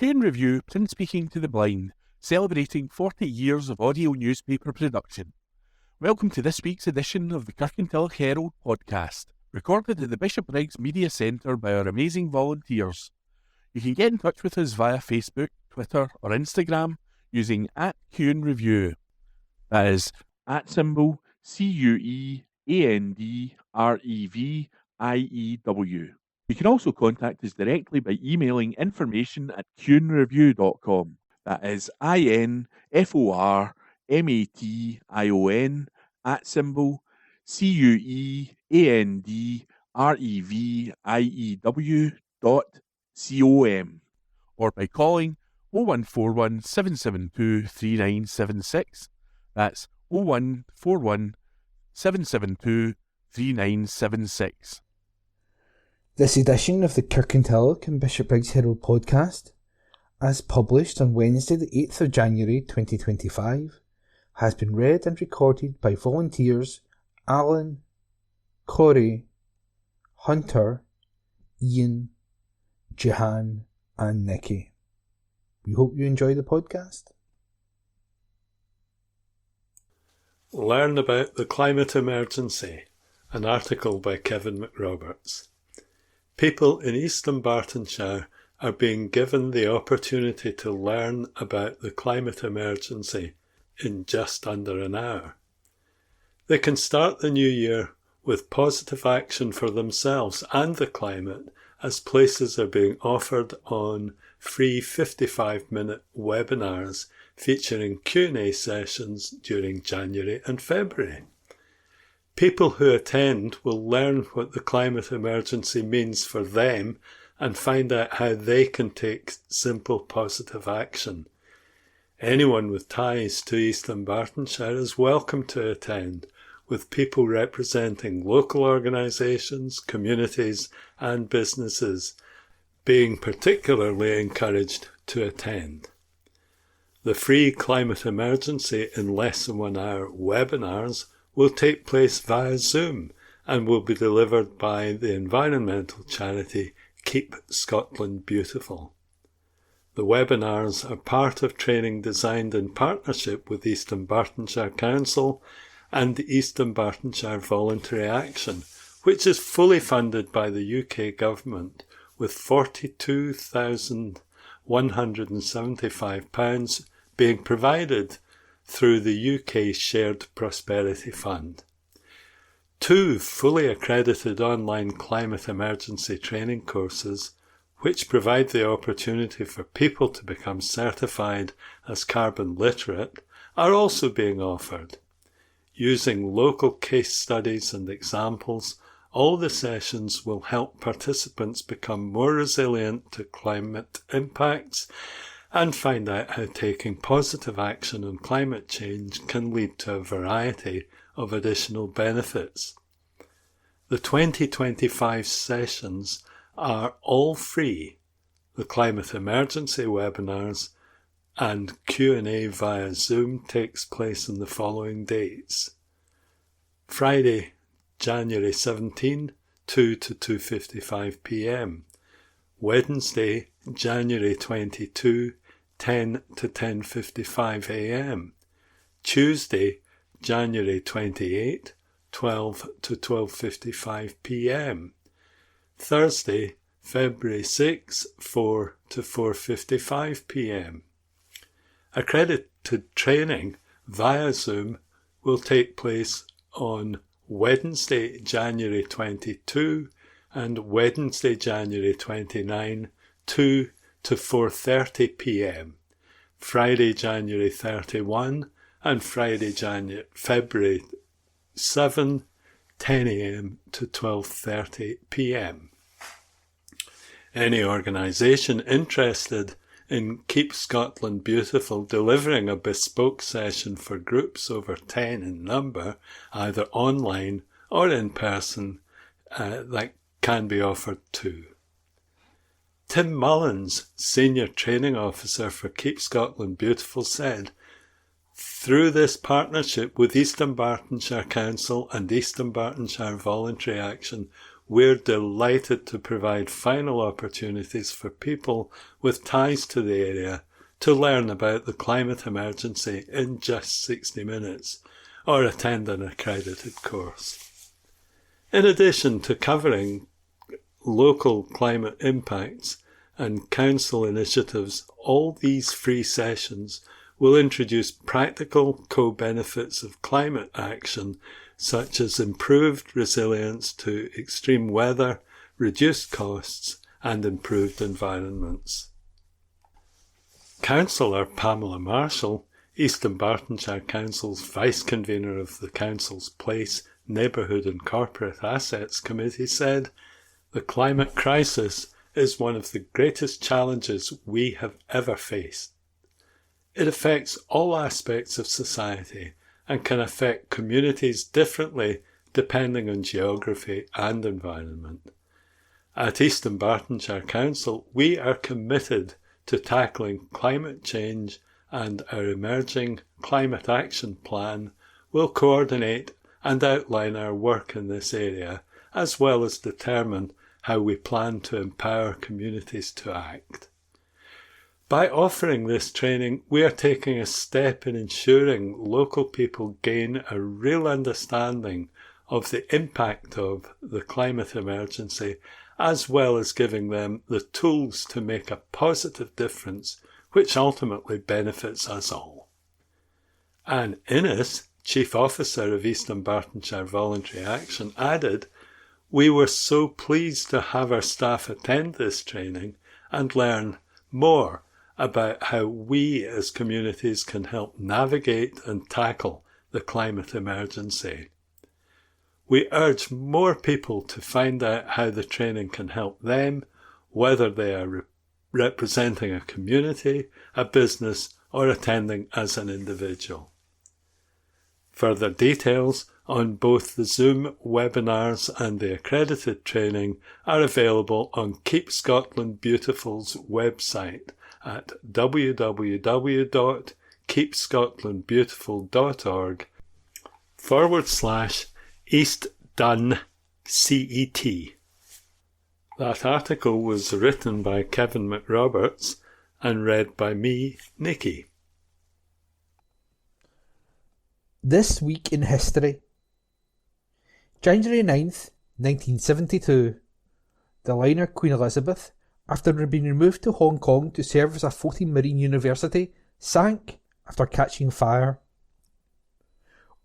Kane Review, print speaking to the blind, celebrating 40 years of audio newspaper production. Welcome to this week's edition of the Kirkintilloch Herald podcast, recorded at the Bishopbriggs Media Centre by our amazing volunteers. You can get in touch with us via Facebook, Twitter or Instagram using @CueanReview. That is @CueandReview. You can also contact us directly by emailing information@cueanreview.com. That is INFORMATION @CueandReview.com, or by calling 0141 772 3976. That's 0141 772 3976. This edition of the Kirkintilloch and Bishopbriggs Herald podcast, as published on Wednesday the 8th of January 2025, has been read and recorded by volunteers Alan, Corey, Hunter, Ian, Jehan and Nikki. We hope you enjoy the podcast. Learn about the climate emergency, an article by Kevin McRoberts. People in East Dunbartonshire are being given the opportunity to learn about the climate emergency in just under an hour. They can start the new year with positive action for themselves and the climate, as places are being offered on free 55-minute webinars featuring Q&A sessions during January and February. People who attend will learn what the climate emergency means for them and find out how they can take simple positive action. Anyone with ties to East Dunbartonshire is welcome to attend, with people representing local organisations, communities and businesses being particularly encouraged to attend. The free climate emergency in less than 1 hour webinars will take place via Zoom and will be delivered by the environmental charity Keep Scotland Beautiful. The webinars are part of training designed in partnership with East Dunbartonshire Council and the East Dunbartonshire Voluntary Action, which is fully funded by the UK Government with £42,175 being provided through the UK Shared Prosperity Fund. 2 fully accredited online climate emergency training courses, which provide the opportunity for people to become certified as carbon literate, are also being offered. Using local case studies and examples, all the sessions will help participants become more resilient to climate impacts and find out how taking positive action on climate change can lead to a variety of additional benefits. The 2025 sessions are all free. The climate emergency webinars and Q&A via Zoom takes place on the following dates: Friday, January 17, 2 to 2:55 p.m. Wednesday, January 22, 10 to 10:55 a.m. Tuesday, January 28, 12 to 12:55 p.m. Thursday, February 6, 4 to 4:55 p.m. Accredited training via Zoom will take place on Wednesday, January 22 and Wednesday, January 29, 2 to 4:30 p.m. Friday, January 31 and Friday, February 7, 10 a.m. to 12:30 p.m. Any organisation interested in Keep Scotland Beautiful delivering a bespoke session for groups over 10 in number, either online or in person, that can be offered too. Tim Mullins, Senior Training Officer for Keep Scotland Beautiful, said, "Through this partnership with East Dunbartonshire Council and East Dunbartonshire Voluntary Action, we're delighted to provide final opportunities for people with ties to the area to learn about the climate emergency in just 60 minutes or attend an accredited course. In addition to covering local climate impacts and council initiatives, all these free sessions will introduce practical co-benefits of climate action, such as improved resilience to extreme weather, reduced costs, and improved environments. Councillor Pamela Marshall, East Bartonshire Council's Vice-Convener of the Council's Place, Neighbourhood and Corporate Assets Committee, said, "The climate crisis is one of the greatest challenges we have ever faced. It affects all aspects of society and can affect communities differently depending on geography and environment. At East Bartonshire Council, we are committed to tackling climate change, and our emerging Climate Action Plan will coordinate and outline our work in this area, as well as determine how we plan to empower communities to act." By offering this training, we are taking a step in ensuring local people gain a real understanding of the impact of the climate emergency, as well as giving them the tools to make a positive difference, which ultimately benefits us all. Anne Innes, Chief Officer of East Bartonshire Voluntary Action, added, "We were so pleased to have our staff attend this training and learn more about how we as communities can help navigate and tackle the climate emergency. We urge more people to find out how the training can help them, whether they are representing a community, a business, or attending as an individual." Further details on both the Zoom webinars and the accredited training are available on Keep Scotland Beautiful's website at www.keepscotlandbeautiful.org/East Dun CET. That article was written by Kevin McRoberts and read by me, Nikki. This Week in History. January 9th, 1972. The liner Queen Elizabeth, after being removed to Hong Kong to serve as a floating marine university, sank after catching fire.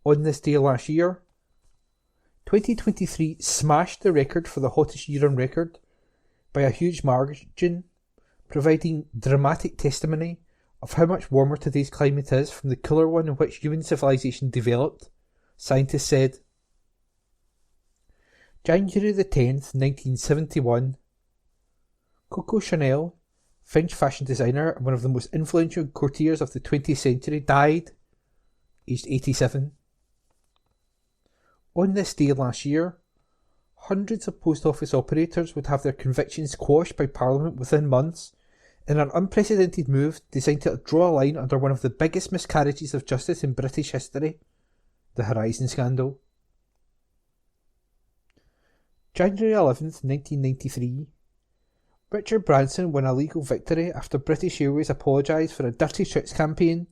On this day last year, 2023 smashed the record for the hottest year on record by a huge margin, providing dramatic testimony of how much warmer today's climate is from the cooler one in which human civilization developed, scientists said. January the 10th, 1971. Coco Chanel, French fashion designer and one of the most influential courtiers of the 20th century, died, aged 87. On this day last year, hundreds of post office operators would have their convictions quashed by Parliament within months, in an unprecedented move designed to draw a line under one of the biggest miscarriages of justice in British history, the Horizon scandal. January 11th, 1993. Richard Branson won a legal victory after British Airways apologised for a dirty tricks campaign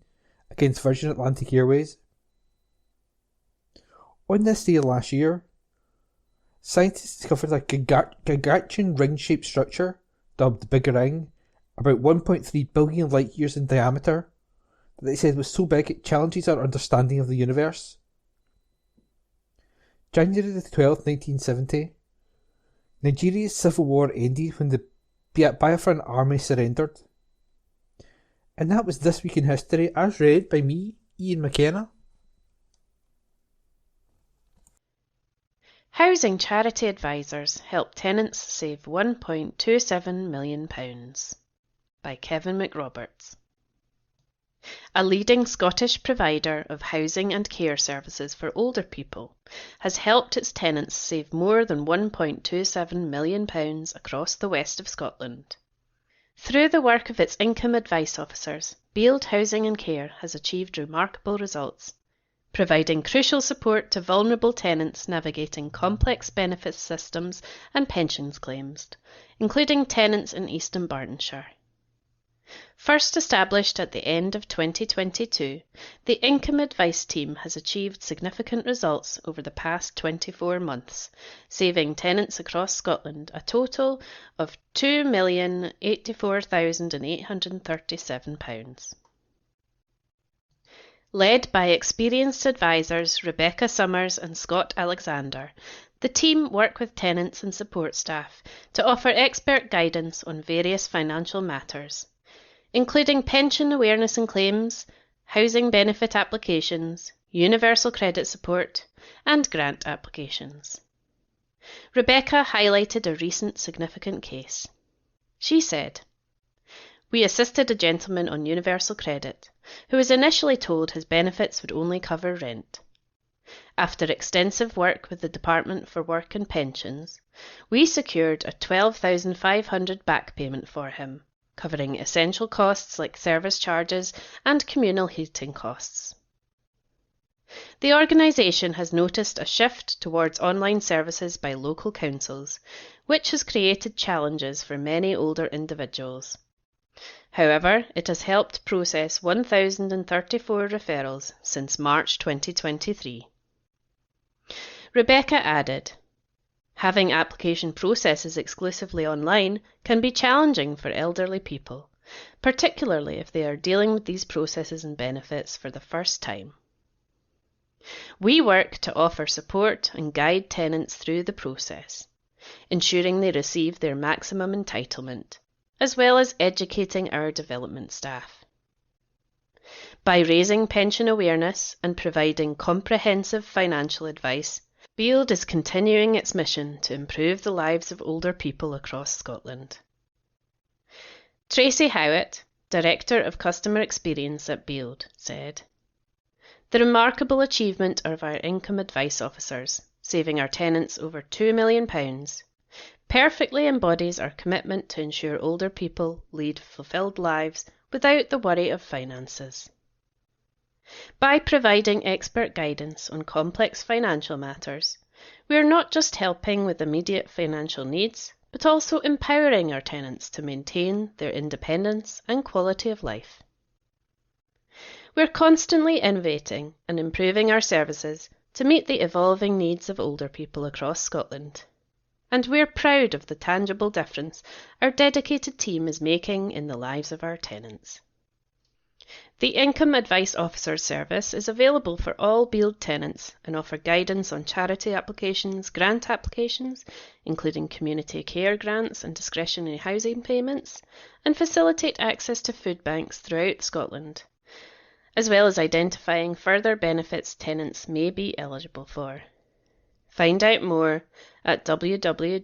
against Virgin Atlantic Airways. On this day last year, scientists discovered a gargantuan ring-shaped structure, dubbed Big Ring, about 1.3 billion light years in diameter, that they said was so big it challenges our understanding of the universe. January the 12th, 1970. Nigeria's civil war ended when the Biafran army surrendered. And that was This Week in History, as read by me, Ian McKenna. Housing charity advisors help tenants save £1.27 million by Kevin McRoberts. A leading Scottish provider of housing and care services for older people has helped its tenants save more than £1.27 million across the west of Scotland. Through the work of its income advice officers, Beeld Housing and Care has achieved remarkable results, providing crucial support to vulnerable tenants navigating complex benefits systems and pensions claims, including tenants in Eastern Bartonshire. First established at the end of 2022, the Income Advice Team has achieved significant results over the past 24 months, saving tenants across Scotland a total of £2,084,837. Led by experienced advisors Rebecca Summers and Scott Alexander, the team work with tenants and support staff to offer expert guidance on various financial matters, including pension awareness and claims, housing benefit applications, universal credit support, and grant applications. Rebecca highlighted a recent significant case. She said, "We assisted a gentleman on universal credit who was initially told his benefits would only cover rent. After extensive work with the Department for Work and Pensions, we secured a £12,500 back payment for him, covering essential costs like service charges and communal heating costs. The organisation has noticed a shift towards online services by local councils, which has created challenges for many older individuals. However, it has helped process 1,034 referrals since March 2023. Rebecca added, "Having application processes exclusively online can be challenging for elderly people, particularly if they are dealing with these processes and benefits for the first time. We work to offer support and guide tenants through the process, ensuring they receive their maximum entitlement, as well as educating our development staff. By raising pension awareness and providing comprehensive financial advice, Beeld is continuing its mission to improve the lives of older people across Scotland." Tracy Howitt, Director of Customer Experience at Beeld, said, "The remarkable achievement of our income advice officers, saving our tenants over £2 million, perfectly embodies our commitment to ensure older people lead fulfilled lives without the worry of finances. By providing expert guidance on complex financial matters, we are not just helping with immediate financial needs, but also empowering our tenants to maintain their independence and quality of life. We're constantly innovating and improving our services to meet the evolving needs of older people across Scotland, and we're proud of the tangible difference our dedicated team is making in the lives of our tenants." The Income Advice Officer service is available for all Beeld tenants and offer guidance on charity applications, grant applications, including community care grants and discretionary housing payments, and facilitate access to food banks throughout Scotland, as well as identifying further benefits tenants may be eligible for. Find out more at www.beeld.co.uk.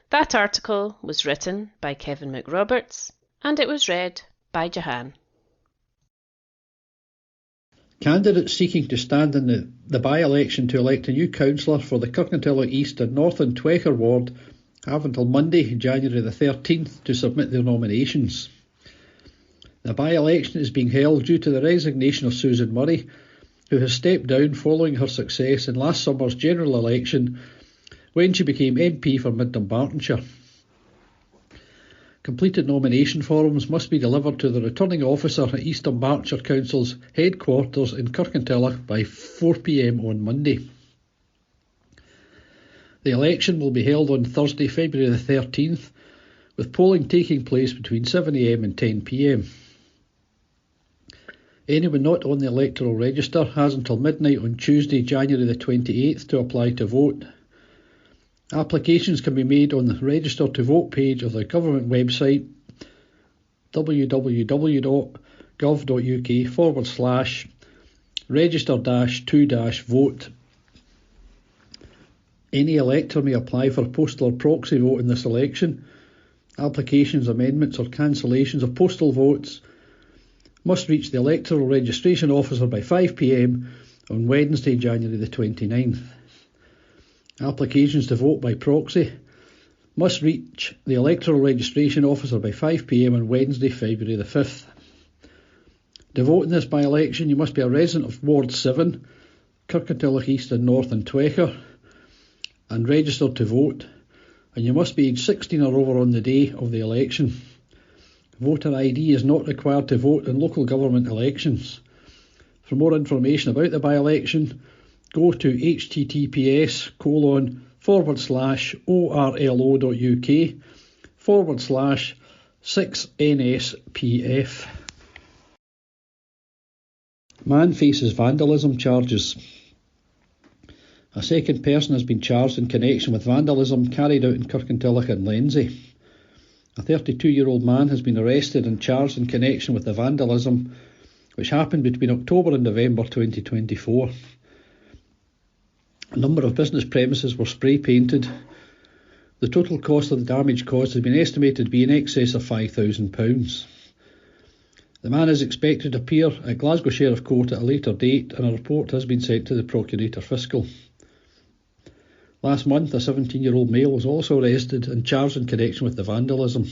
That article was written by Kevin McRoberts and it was read by Jahan. Candidates seeking to stand in the by-election to elect a new councillor for the Kirkintilloch East and North and Twecker ward have until Monday, January the 13th, to submit their nominations. The by-election is being held due to the resignation of Susan Murray, who has stepped down following her success in last summer's general election when she became MP for Mid-Dunbartonshire. Completed nomination forms must be delivered to the returning officer at East Dunbartonshire Council's headquarters in Kirkintilloch by 4 p.m. on Monday. The election will be held on Thursday, February the 13th, with polling taking place between 7 a.m. and 10 p.m. Anyone not on the electoral register has until midnight on Tuesday, January the 28th to apply to vote. Applications can be made on the Register to Vote page of the government website www.gov.uk/register-to-vote. Any elector may apply for a postal or proxy vote in this election. Applications, amendments or cancellations of postal votes must reach the electoral registration officer by 5 p.m. on Wednesday, January the 29th. Applications to vote by proxy must reach the electoral registration officer by 5 p.m. on Wednesday, February the 5th. To vote in this by-election, you must be a resident of Ward 7, Kirkintilloch East and North and Twecker, and registered to vote, and you must be aged 16 or over on the day of the election. Voter ID is not required to vote in local government elections. For more information about the by-election, go to https://org.uk/6NSPF. Man faces vandalism charges. A second person has been charged in connection with vandalism carried out in Kirkintilloch and Lenzie. A 32-year-old man has been arrested and charged in connection with the vandalism which happened between October and November 2024. A number of business premises were spray painted. The total cost of the damage caused has been estimated to be in excess of £5,000. The man is expected to appear at Glasgow Sheriff Court at a later date, and a report has been sent to the Procurator Fiscal. Last month, a 17-year-old male was also arrested and charged in connection with the vandalism.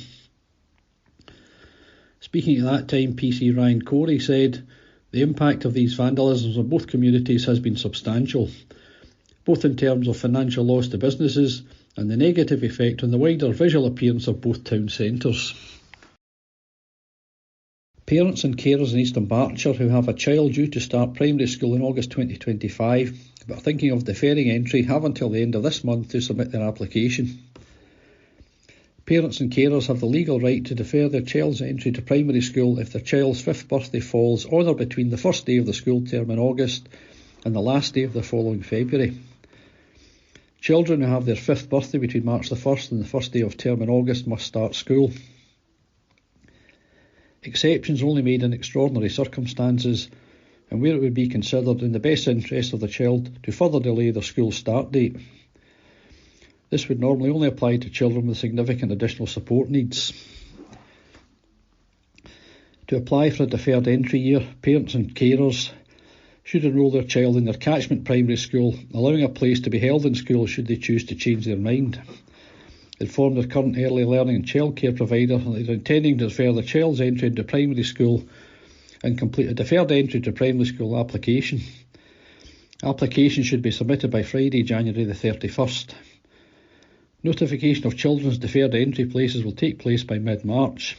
Speaking at that time, PC Ryan Corey said, "The impact of these vandalisms on both communities has been substantial, both in terms of financial loss to businesses and the negative effect on the wider visual appearance of both town centres." Parents and carers in East Dunbartonshire who have a child due to start primary school in August 2025 but are thinking of deferring entry have until the end of this month to submit their application. Parents and carers have the legal right to defer their child's entry to primary school if their child's 5th birthday falls on or between the first day of the school term in August and the last day of the following February. Children who have their 5th birthday between March the 1st and the first day of term in August must start school. Exceptions are only made in extraordinary circumstances and where it would be considered in the best interest of the child to further delay their school start date. This would normally only apply to children with significant additional support needs. To apply for a deferred entry year, parents and carers should enrol their child in their catchment primary school, allowing a place to be held in school should they choose to change their mind. Inform their current early learning and childcare provider that they are intending to defer the child's entry into primary school and complete a deferred entry to primary school application. Application should be submitted by Friday, January the 31st. Notification of children's deferred entry places will take place by mid-March.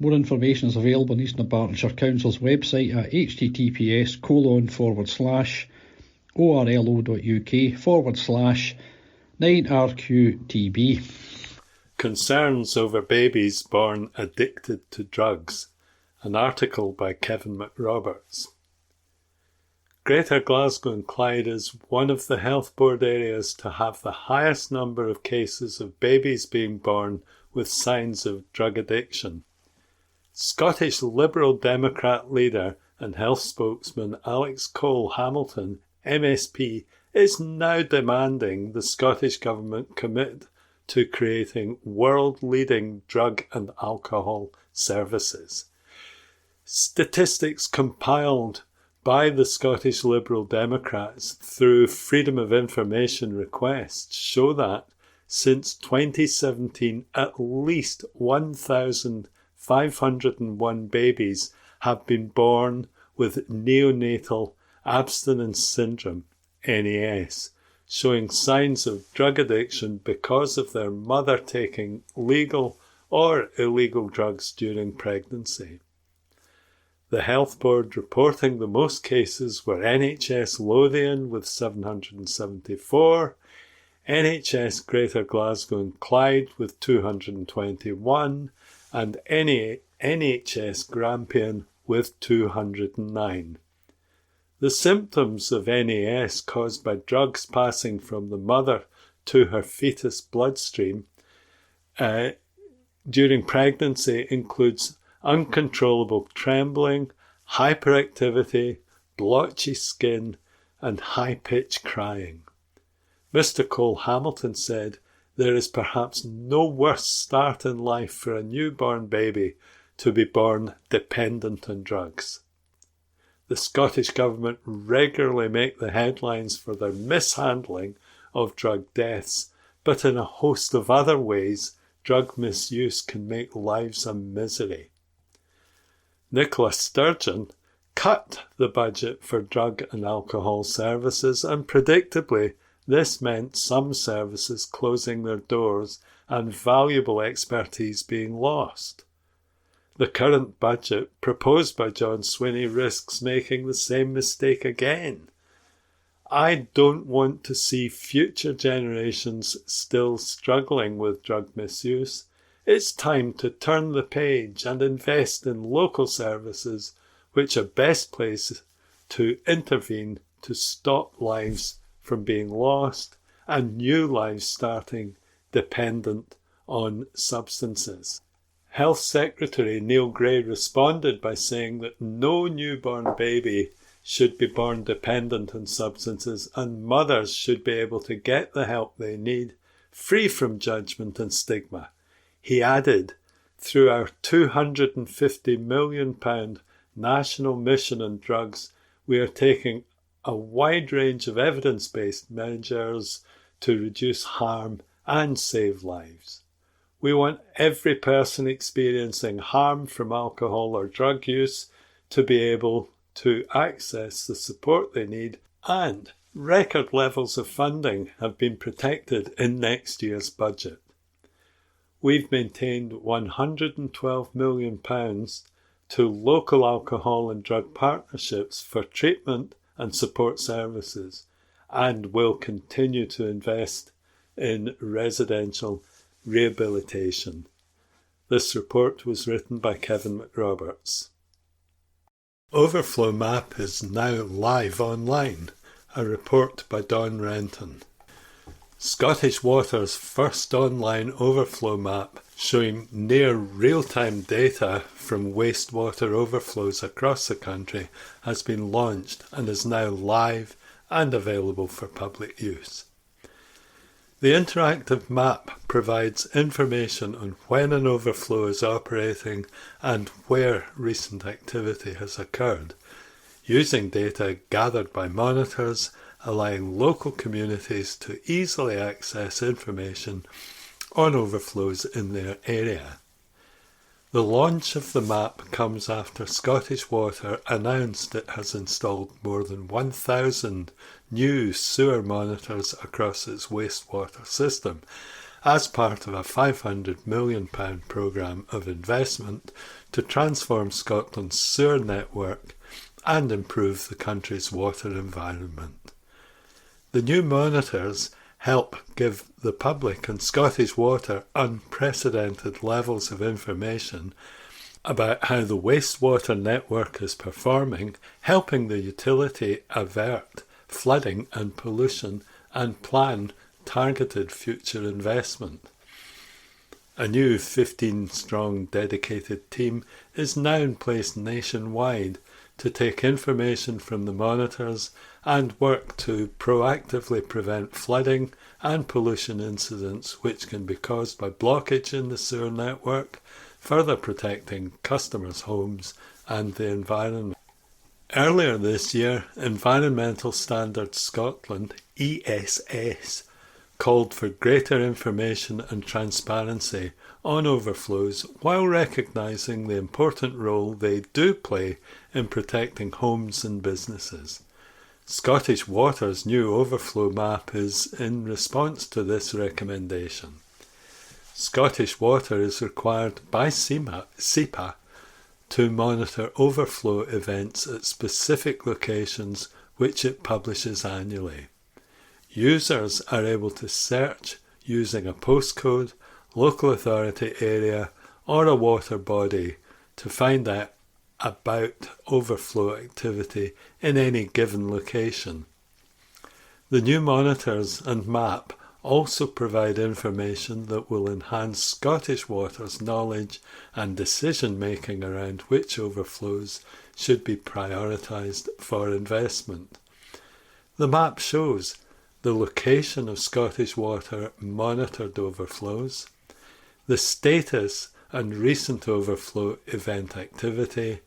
More information is available on East Dunbartonshire Council's website at https://orlo.uk/9RQTB. Concerns over babies born addicted to drugs. An article by Kevin McRoberts. Greater Glasgow and Clyde is one of the health board areas to have the highest number of cases of babies being born with signs of drug addiction. Scottish Liberal Democrat leader and health spokesman Alex Cole-Hamilton, MSP, is now demanding the Scottish Government commit to creating world-leading drug and alcohol services. Statistics compiled by the Scottish Liberal Democrats through Freedom of Information requests show that since 2017 at least 1,501 babies have been born with neonatal abstinence syndrome, NAS, showing signs of drug addiction because of their mother taking legal or illegal drugs during pregnancy. The Health Board reporting the most cases were NHS Lothian with 774, NHS Greater Glasgow and Clyde with 221, and NHS Grampian with 209. The symptoms of NAS caused by drugs passing from the mother to her fetus bloodstream during pregnancy includes uncontrollable trembling, hyperactivity, blotchy skin, and high-pitched crying. Mr. Cole-Hamilton said, "There is perhaps no worse start in life for a newborn baby to be born dependent on drugs." The Scottish Government regularly make the headlines for their mishandling of drug deaths, but in a host of other ways, drug misuse can make lives a misery. Nicola Sturgeon cut the budget for drug and alcohol services, and predictably this meant some services closing their doors and valuable expertise being lost. The current budget proposed by John Swinney risks making the same mistake again. I don't want to see future generations still struggling with drug misuse. It's time to turn the page and invest in local services which are best placed to intervene to stop lives from being lost and new lives starting dependent on substances. Health Secretary Neil Gray responded by saying that no newborn baby should be born dependent on substances, and mothers should be able to get the help they need, free from judgment and stigma. He added, through our £250 million national mission on drugs, we are taking a wide range of evidence-based measures to reduce harm and save lives. We want every person experiencing harm from alcohol or drug use to be able to access the support they need, and record levels of funding have been protected in next year's budget. We've maintained £112 million to local alcohol and drug partnerships for treatment and support services, and will continue to invest in residential rehabilitation. This report was written by Kevin McRoberts. Overflow Map is now live online, a report by Don Renton. Scottish Water's first online overflow map showing near real-time data from wastewater overflows across the country has been launched and is now live and available for public use. The interactive map provides information on when an overflow is operating and where recent activity has occurred, using data gathered by monitors, allowing local communities to easily access information on overflows in their area. The launch of the map comes after Scottish Water announced it has installed more than 1,000 new sewer monitors across its wastewater system as part of a £500 million programme of investment to transform Scotland's sewer network and improve the country's water environment. The new monitors help give the public and Scottish Water unprecedented levels of information about how the wastewater network is performing, helping the utility avert flooding and pollution and plan targeted future investment. A new 15-strong dedicated team is now in place nationwide to take information from the monitors and work to proactively prevent flooding and pollution incidents which can be caused by blockage in the sewer network, further protecting customers' homes and the environment. Earlier this year, Environmental Standards Scotland, ESS, called for greater information and transparency on overflows while recognising the important role they do play in protecting homes and businesses. Scottish Water's new overflow map is in response to this recommendation. Scottish Water is required by SEPA to monitor overflow events at specific locations which it publishes annually. Users are able to search using a postcode, local authority area or a water body to find out about overflow activity in any given location. The new monitors and map also provide information that will enhance Scottish Water's knowledge and decision-making around which overflows should be prioritised for investment. The map shows the location of Scottish Water monitored overflows, the status and recent overflow event activity,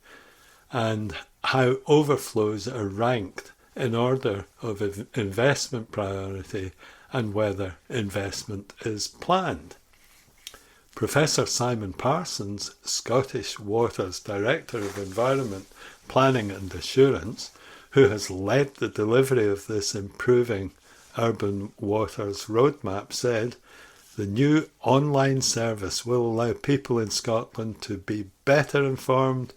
and how overflows are ranked in order of investment priority and whether investment is planned. Professor Simon Parsons, Scottish Water's Director of Environment, Planning and Assurance, who has led the delivery of this Improving Urban Waters roadmap, said, "The new online service will allow people in Scotland to be better informed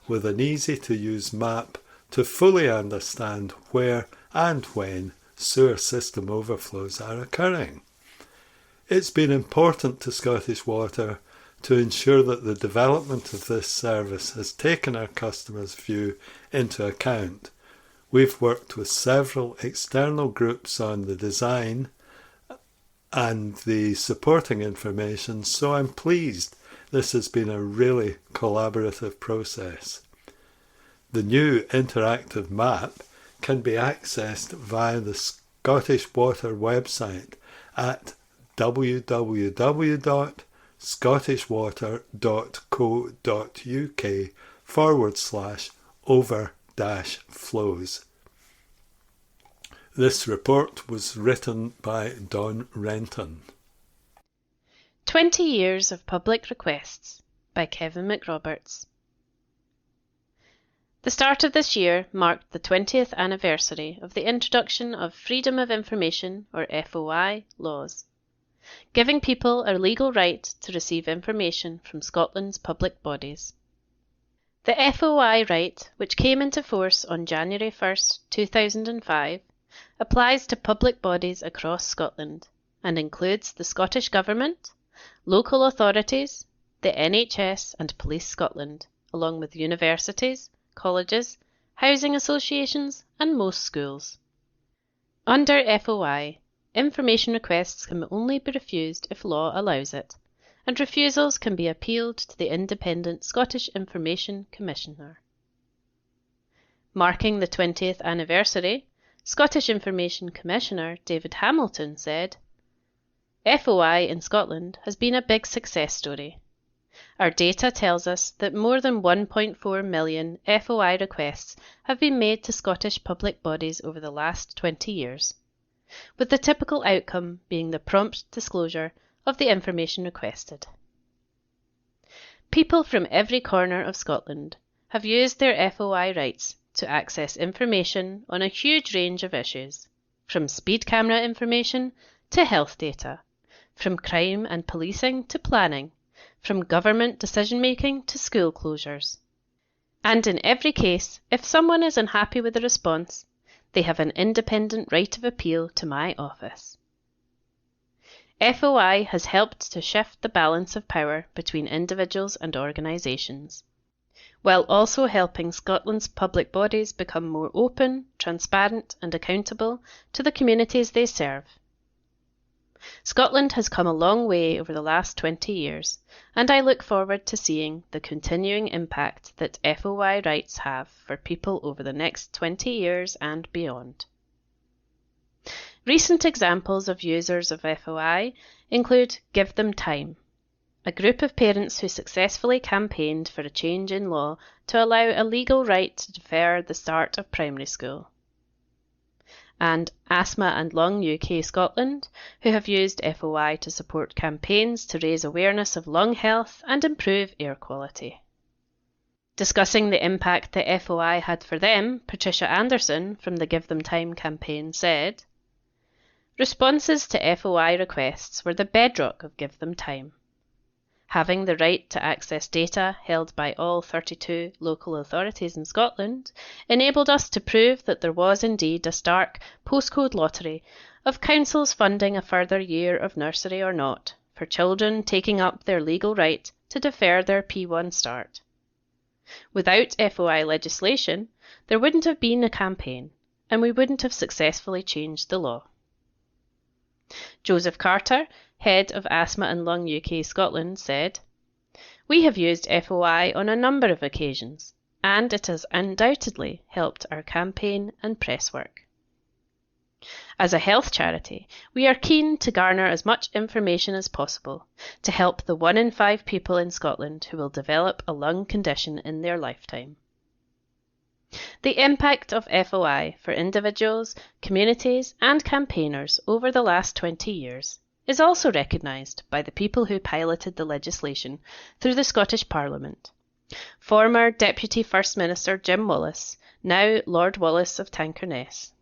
with an easy-to-use map to fully understand where and when sewer system overflows are occurring." It's been important to Scottish Water to ensure that the development of this service has taken our customers' view into account. We've worked with several external groups on the design and the supporting information, so I'm pleased this has been a really collaborative process. The new interactive map can be accessed via the Scottish Water website at www.scottishwater.co.uk/over-flows. This report was written by Don Renton. 20 Years of Public Requests by Kevin McRoberts. The start of this year marked the 20th anniversary of the introduction of Freedom of Information, or FOI, laws, giving people a legal right to receive information from Scotland's public bodies. The FOI right, which came into force on January 1st, 2005, applies to public bodies across Scotland and includes the Scottish Government, local authorities, the NHS and Police Scotland, along with universities, colleges, housing associations and most schools. Under FOI, information requests can only be refused if law allows it, and refusals can be appealed to the independent Scottish Information Commissioner. Marking the 20th anniversary, Scottish Information Commissioner David Hamilton said, "FOI in Scotland has been a big success story. Our data tells us that more than 1.4 million FOI requests have been made to Scottish public bodies over the last 20 years, with the typical outcome being the prompt disclosure of the information requested. People from every corner of Scotland have used their FOI rights to access information on a huge range of issues, from speed camera information to health data, from crime and policing to planning, from government decision-making to school closures. And in every case, if someone is unhappy with the response, they have an independent right of appeal to my office." FOI has helped to shift the balance of power between individuals and organisations, while also helping Scotland's public bodies become more open, transparent and accountable to the communities they serve. Scotland has come a long way over the last 20 years, and I look forward to seeing the continuing impact that FOI rights have for people over the next 20 years and beyond. Recent examples of users of FOI include Give Them Time, a group of parents who successfully campaigned for a change in law to allow a legal right to defer the start of primary school, and Asthma and Lung UK Scotland, who have used FOI to support campaigns to raise awareness of lung health and improve air quality. Discussing the impact that FOI had for them, Patricia Anderson from the Give Them Time campaign said, "Responses to FOI requests were the bedrock of Give Them Time. Having the right to access data held by all 32 local authorities in Scotland enabled us to prove that there was indeed a stark postcode lottery of councils funding a further year of nursery or not for children taking up their legal right to defer their P1 start. Without FOI legislation, there wouldn't have been a campaign, and we wouldn't have successfully changed the law." Joseph Carter, head of Asthma and Lung UK Scotland, said, "We have used FOI on a number of occasions, and it has undoubtedly helped our campaign and press work. As a health charity, we are keen to garner as much information as possible to help the 1 in 5 people in Scotland who will develop a lung condition in their lifetime." The impact of FOI for individuals, communities and campaigners over the last 20 years is also recognised by the people who piloted the legislation through the Scottish Parliament. Former Deputy First Minister Jim Wallace, now Lord Wallace of Tannkernes.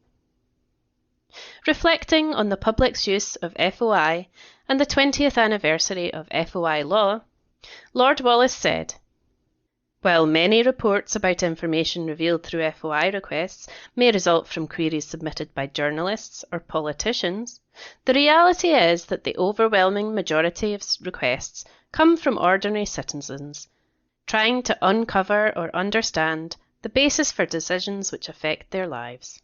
Reflecting on the public's use of FOI and the 20th anniversary of FOI law, Lord Wallace said, "While many reports about information revealed through FOI requests may result from queries submitted by journalists or politicians, the reality is that the overwhelming majority of requests come from ordinary citizens trying to uncover or understand the basis for decisions which affect their lives.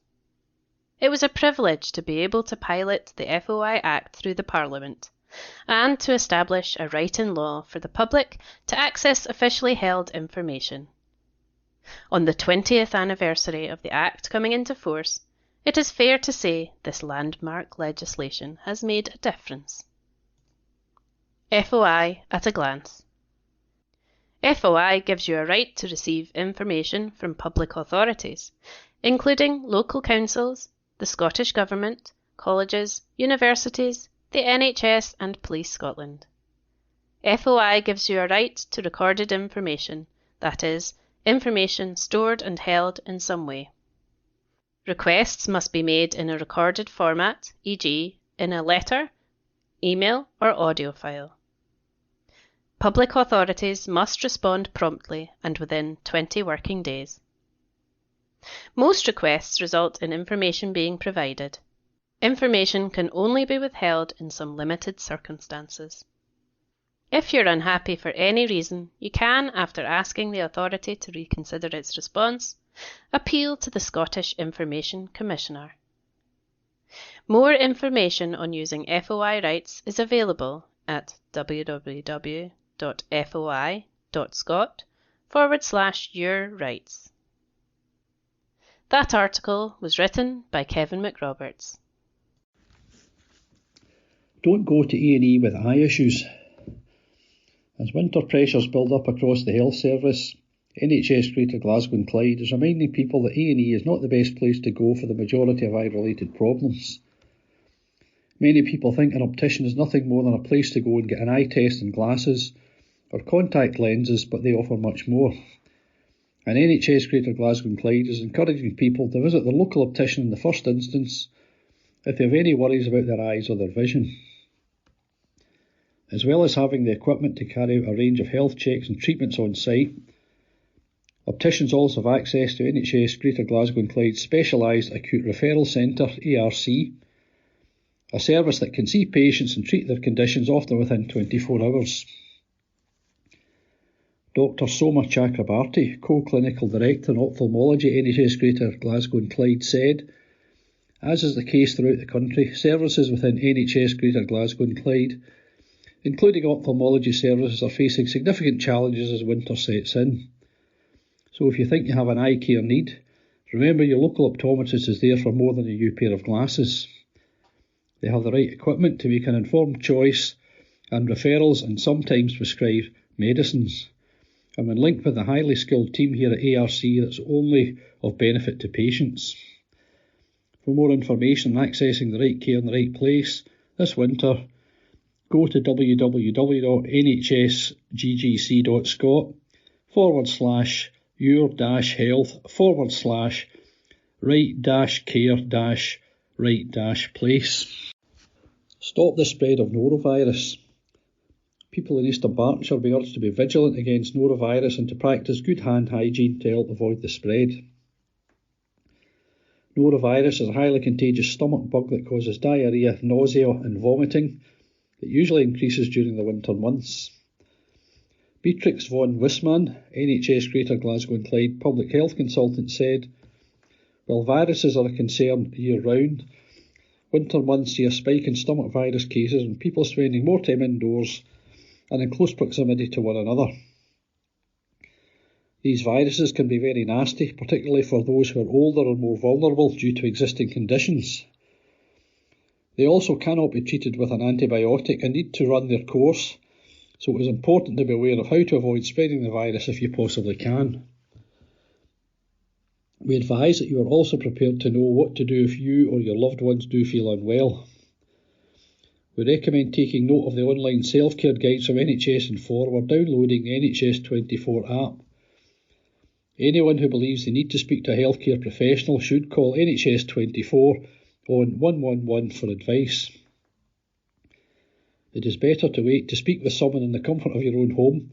It was a privilege to be able to pilot the FOI Act through the Parliament and to establish a right in law for the public to access officially held information. On the 20th anniversary of the Act coming into force, it is fair to say this landmark legislation has made a difference." FOI at a glance. FOI gives you a right to receive information from public authorities, including local councils, the Scottish Government, colleges, universities, the NHS and Police Scotland. FOI gives you a right to recorded information, that is, information stored and held in some way. Requests must be made in a recorded format, e.g., in a letter, email or audio file. Public authorities must respond promptly and within 20 working days. Most requests result in information being provided. Information can only be withheld in some limited circumstances. If you're unhappy for any reason, you can, after asking the authority to reconsider its response, appeal to the Scottish Information Commissioner. More information on using FOI rights is available at www.foi.scot/your-rights. That article was written by Kevin McRoberts. Don't go to A&E with eye issues. As winter pressures build up across the health service, NHS Greater Glasgow and Clyde is reminding people that A&E is not the best place to go for the majority of eye-related problems. Many people think an optician is nothing more than a place to go and get an eye test and glasses, or contact lenses, but they offer much more. And NHS Greater Glasgow and Clyde is encouraging people to visit their local optician in the first instance if they have any worries about their eyes or their vision. As well as having the equipment to carry out a range of health checks and treatments on site, opticians also have access to NHS Greater Glasgow and Clyde's Specialised Acute Referral Centre, ARC, a service that can see patients and treat their conditions often within 24 hours. Dr. Soma Chakrabarty, Co-Clinical Director in Ophthalmology at NHS Greater Glasgow and Clyde, said, "As is the case throughout the country, services within NHS Greater Glasgow and Clyde, including ophthalmology services, are facing significant challenges as winter sets in. So if you think you have an eye care need, remember your local optometrist is there for more than a new pair of glasses. They have the right equipment to make an informed choice and referrals and sometimes prescribe medicines. And when linked with the highly skilled team here at ARC, that's only of benefit to patients. For more information on accessing the right care in the right place this winter, go to www.nhs.scot/your-health/right-care-right-place. Stop the spread of norovirus. People in Eastern Bartonshire will be urged to be vigilant against norovirus and to practice good hand hygiene to help avoid the spread. Norovirus is a highly contagious stomach bug that causes diarrhoea, nausea and vomiting. It usually increases during the winter months. Beatrix von Wissmann, NHS Greater Glasgow and Clyde Public Health Consultant, said, "While viruses are a concern year-round, winter months see a spike in stomach virus cases and people spending more time indoors and in close proximity to one another. These viruses can be very nasty, particularly for those who are older and more vulnerable due to existing conditions. They also cannot be treated with an antibiotic and need to run their course, so it is important to be aware of how to avoid spreading the virus if you possibly can. We advise that you are also prepared to know what to do if you or your loved ones do feel unwell. We recommend taking note of the online self-care guides from NHS Inform or downloading the NHS24 app. Anyone who believes they need to speak to a healthcare professional should call NHS24 on 111 for advice. It is better to wait to speak with someone in the comfort of your own home,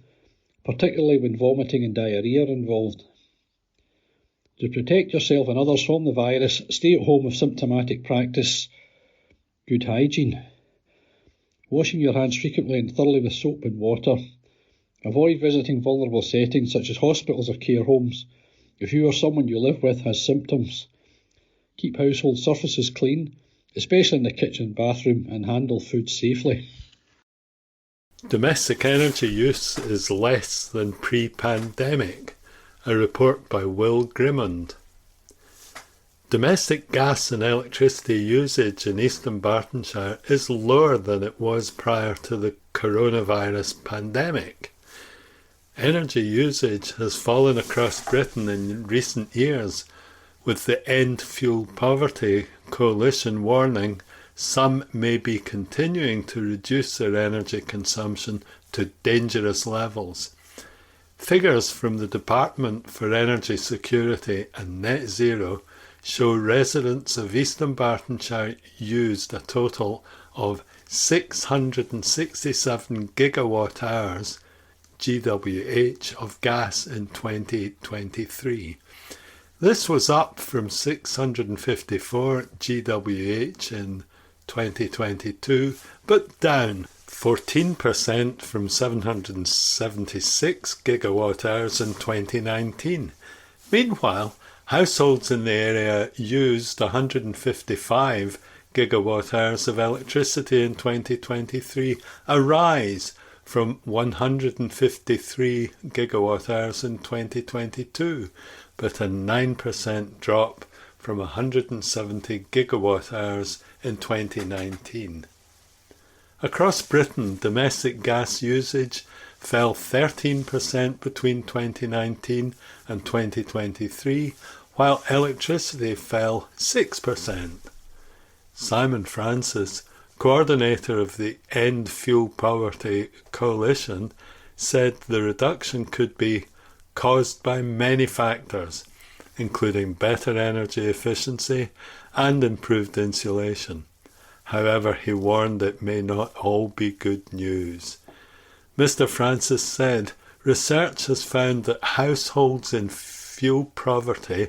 particularly when vomiting and diarrhoea are involved. To protect yourself and others from the virus, stay at home if symptomatic. Practice good hygiene. Washing your hands frequently and thoroughly with soap and water. Avoid visiting vulnerable settings such as hospitals or care homes if you or someone you live with has symptoms. Keep household surfaces clean, especially in the kitchen and bathroom, and handle food safely. Domestic energy use is less than pre-pandemic, a report by Will Grimmond. Domestic gas and electricity usage in Eastern Bartonshire is lower than it was prior to the coronavirus pandemic. Energy usage has fallen across Britain in recent years, with the End Fuel Poverty Coalition warning some may be continuing to reduce their energy consumption to dangerous levels. Figures from the Department for Energy Security and Net Zero show residents of Eastern Bartonshire used a total of 667 gigawatt hours GWH of gas in 2023. This was up from 654 GWH in 2022, but down 14% from 776 gigawatt hours in 2019. Meanwhile, households in the area used 155 gigawatt hours of electricity in 2023, a rise from 153 gigawatt hours in 2022, but a 9% drop from 170 gigawatt hours in 2019. Across Britain, domestic gas usage fell 13% between 2019 and 2023, while electricity fell 6%. Simon Francis, coordinator of the End Fuel Poverty Coalition, said the reduction could be caused by many factors, including better energy efficiency and improved insulation. However, he warned it may not all be good news. Mr. Francis said, research has found that households in fuel poverty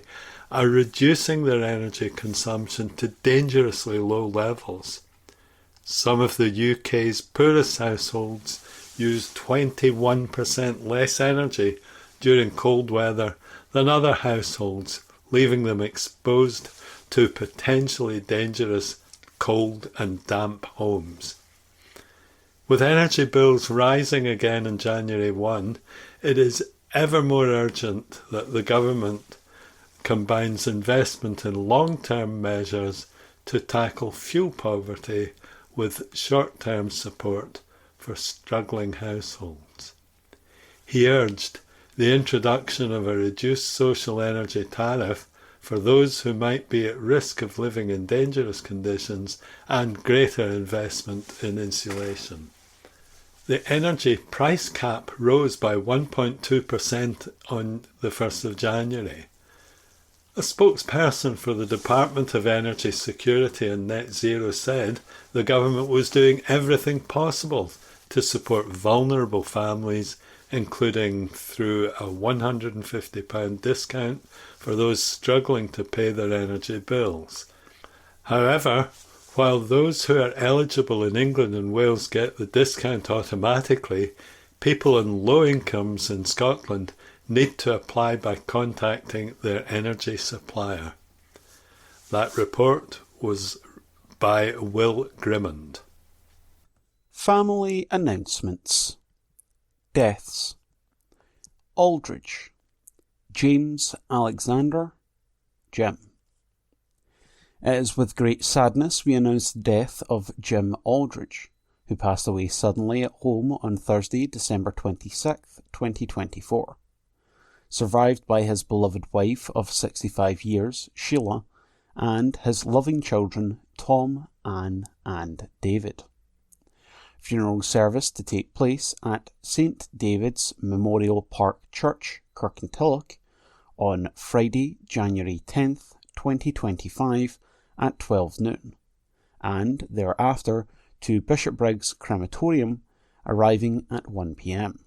are reducing their energy consumption to dangerously low levels. Some of the UK's poorest households use 21% less energy during cold weather than other households, leaving them exposed to potentially dangerous cold and damp homes. With energy bills rising again on January 1, it is ever more urgent that the government combines investment in long-term measures to tackle fuel poverty with short-term support for struggling households. He urged the introduction of a reduced social energy tariff for those who might be at risk of living in dangerous conditions and greater investment in insulation. The energy price cap rose by 1.2% on the 1st of January. A spokesperson for the Department of Energy Security and Net Zero said the government was doing everything possible to support vulnerable families, including through a £150 discount for those struggling to pay their energy bills. However, while those who are eligible in England and Wales get the discount automatically, people on low incomes in Scotland need to apply by contacting their energy supplier. That report was by Will Grimmond. Family announcements. Deaths. Aldridge, James Alexander, Jim. It is with great sadness we announce the death of Jim Aldridge, who passed away suddenly at home on Thursday, December 26, 2024. Survived by his beloved wife of 65 years, Sheila, and his loving children, Tom, Anne, and David. Funeral service to take place at St David's Memorial Park Church, Kirkintilloch, on Friday, January 10th, 2025 at 12 noon, and thereafter to Bishopbriggs Crematorium, arriving at 1 p.m.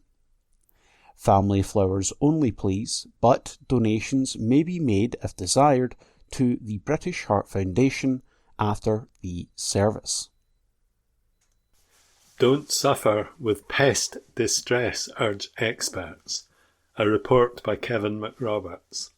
Family flowers only, please, but donations may be made if desired to the British Heart Foundation after the service. Don't suffer with pest distress, urge experts. A report by Kevin McRoberts.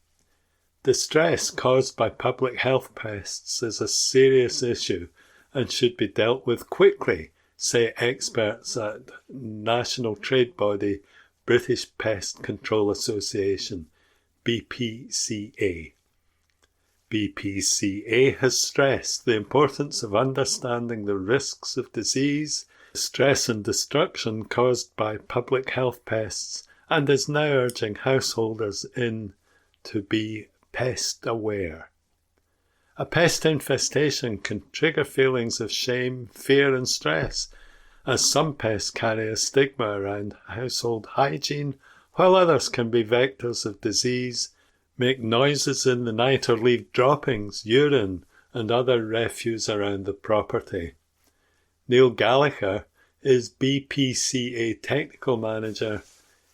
Distress caused by public health pests is a serious issue and should be dealt with quickly, say experts at national trade body British Pest Control Association, BPCA. BPCA has stressed the importance of understanding the risks of disease, stress and destruction caused by public health pests, and is now urging householders to be pest aware. A pest infestation can trigger feelings of shame, fear and stress, as some pests carry a stigma around household hygiene, while others can be vectors of disease, make noises in the night or leave droppings, urine and other refuse around the property. Neil Gallagher is BPCA Technical Manager,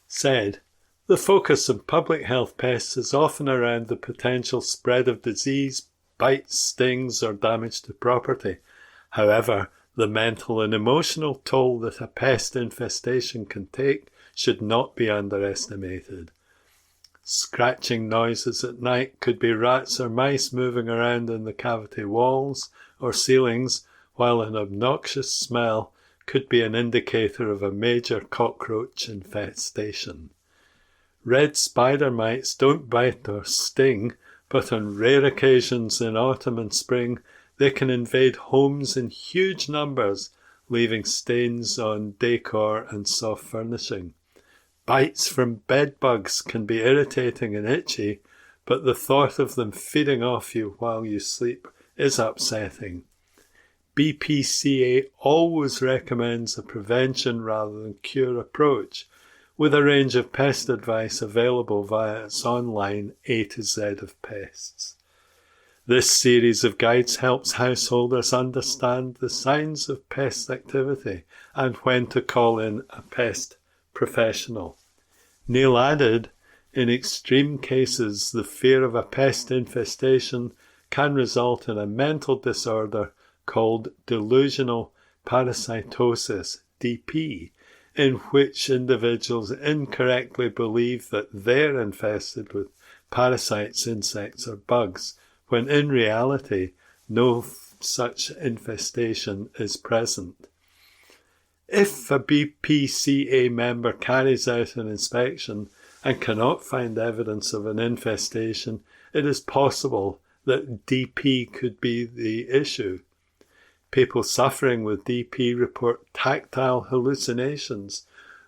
said, "The focus of public health pests is often around the potential spread of disease, bites, stings or damage to property. However, the mental and emotional toll that a pest infestation can take should not be underestimated. Scratching noises at night could be rats or mice moving around in the cavity walls or ceilings, while an obnoxious smell could be an indicator of a major cockroach infestation. Red spider mites don't bite or sting, but on rare occasions in autumn and spring, they can invade homes in huge numbers, leaving stains on decor and soft furnishing. Bites from bed bugs can be irritating and itchy, but the thought of them feeding off you while you sleep is upsetting. BPCA always recommends a prevention rather than cure approach, with a range of pest advice available via its online A to Z of Pests. This series of guides helps householders understand the signs of pest activity and when to call in a pest professional." Neil added, "In extreme cases, the fear of a pest infestation can result in a mental disorder called delusional parasitosis, DP, in which individuals incorrectly believe that they're infested with parasites, insects or bugs, when in reality no such infestation is present. If a BPCA member carries out an inspection and cannot find evidence of an infestation, it is possible that DP could be the issue. People suffering with DP report tactile hallucinations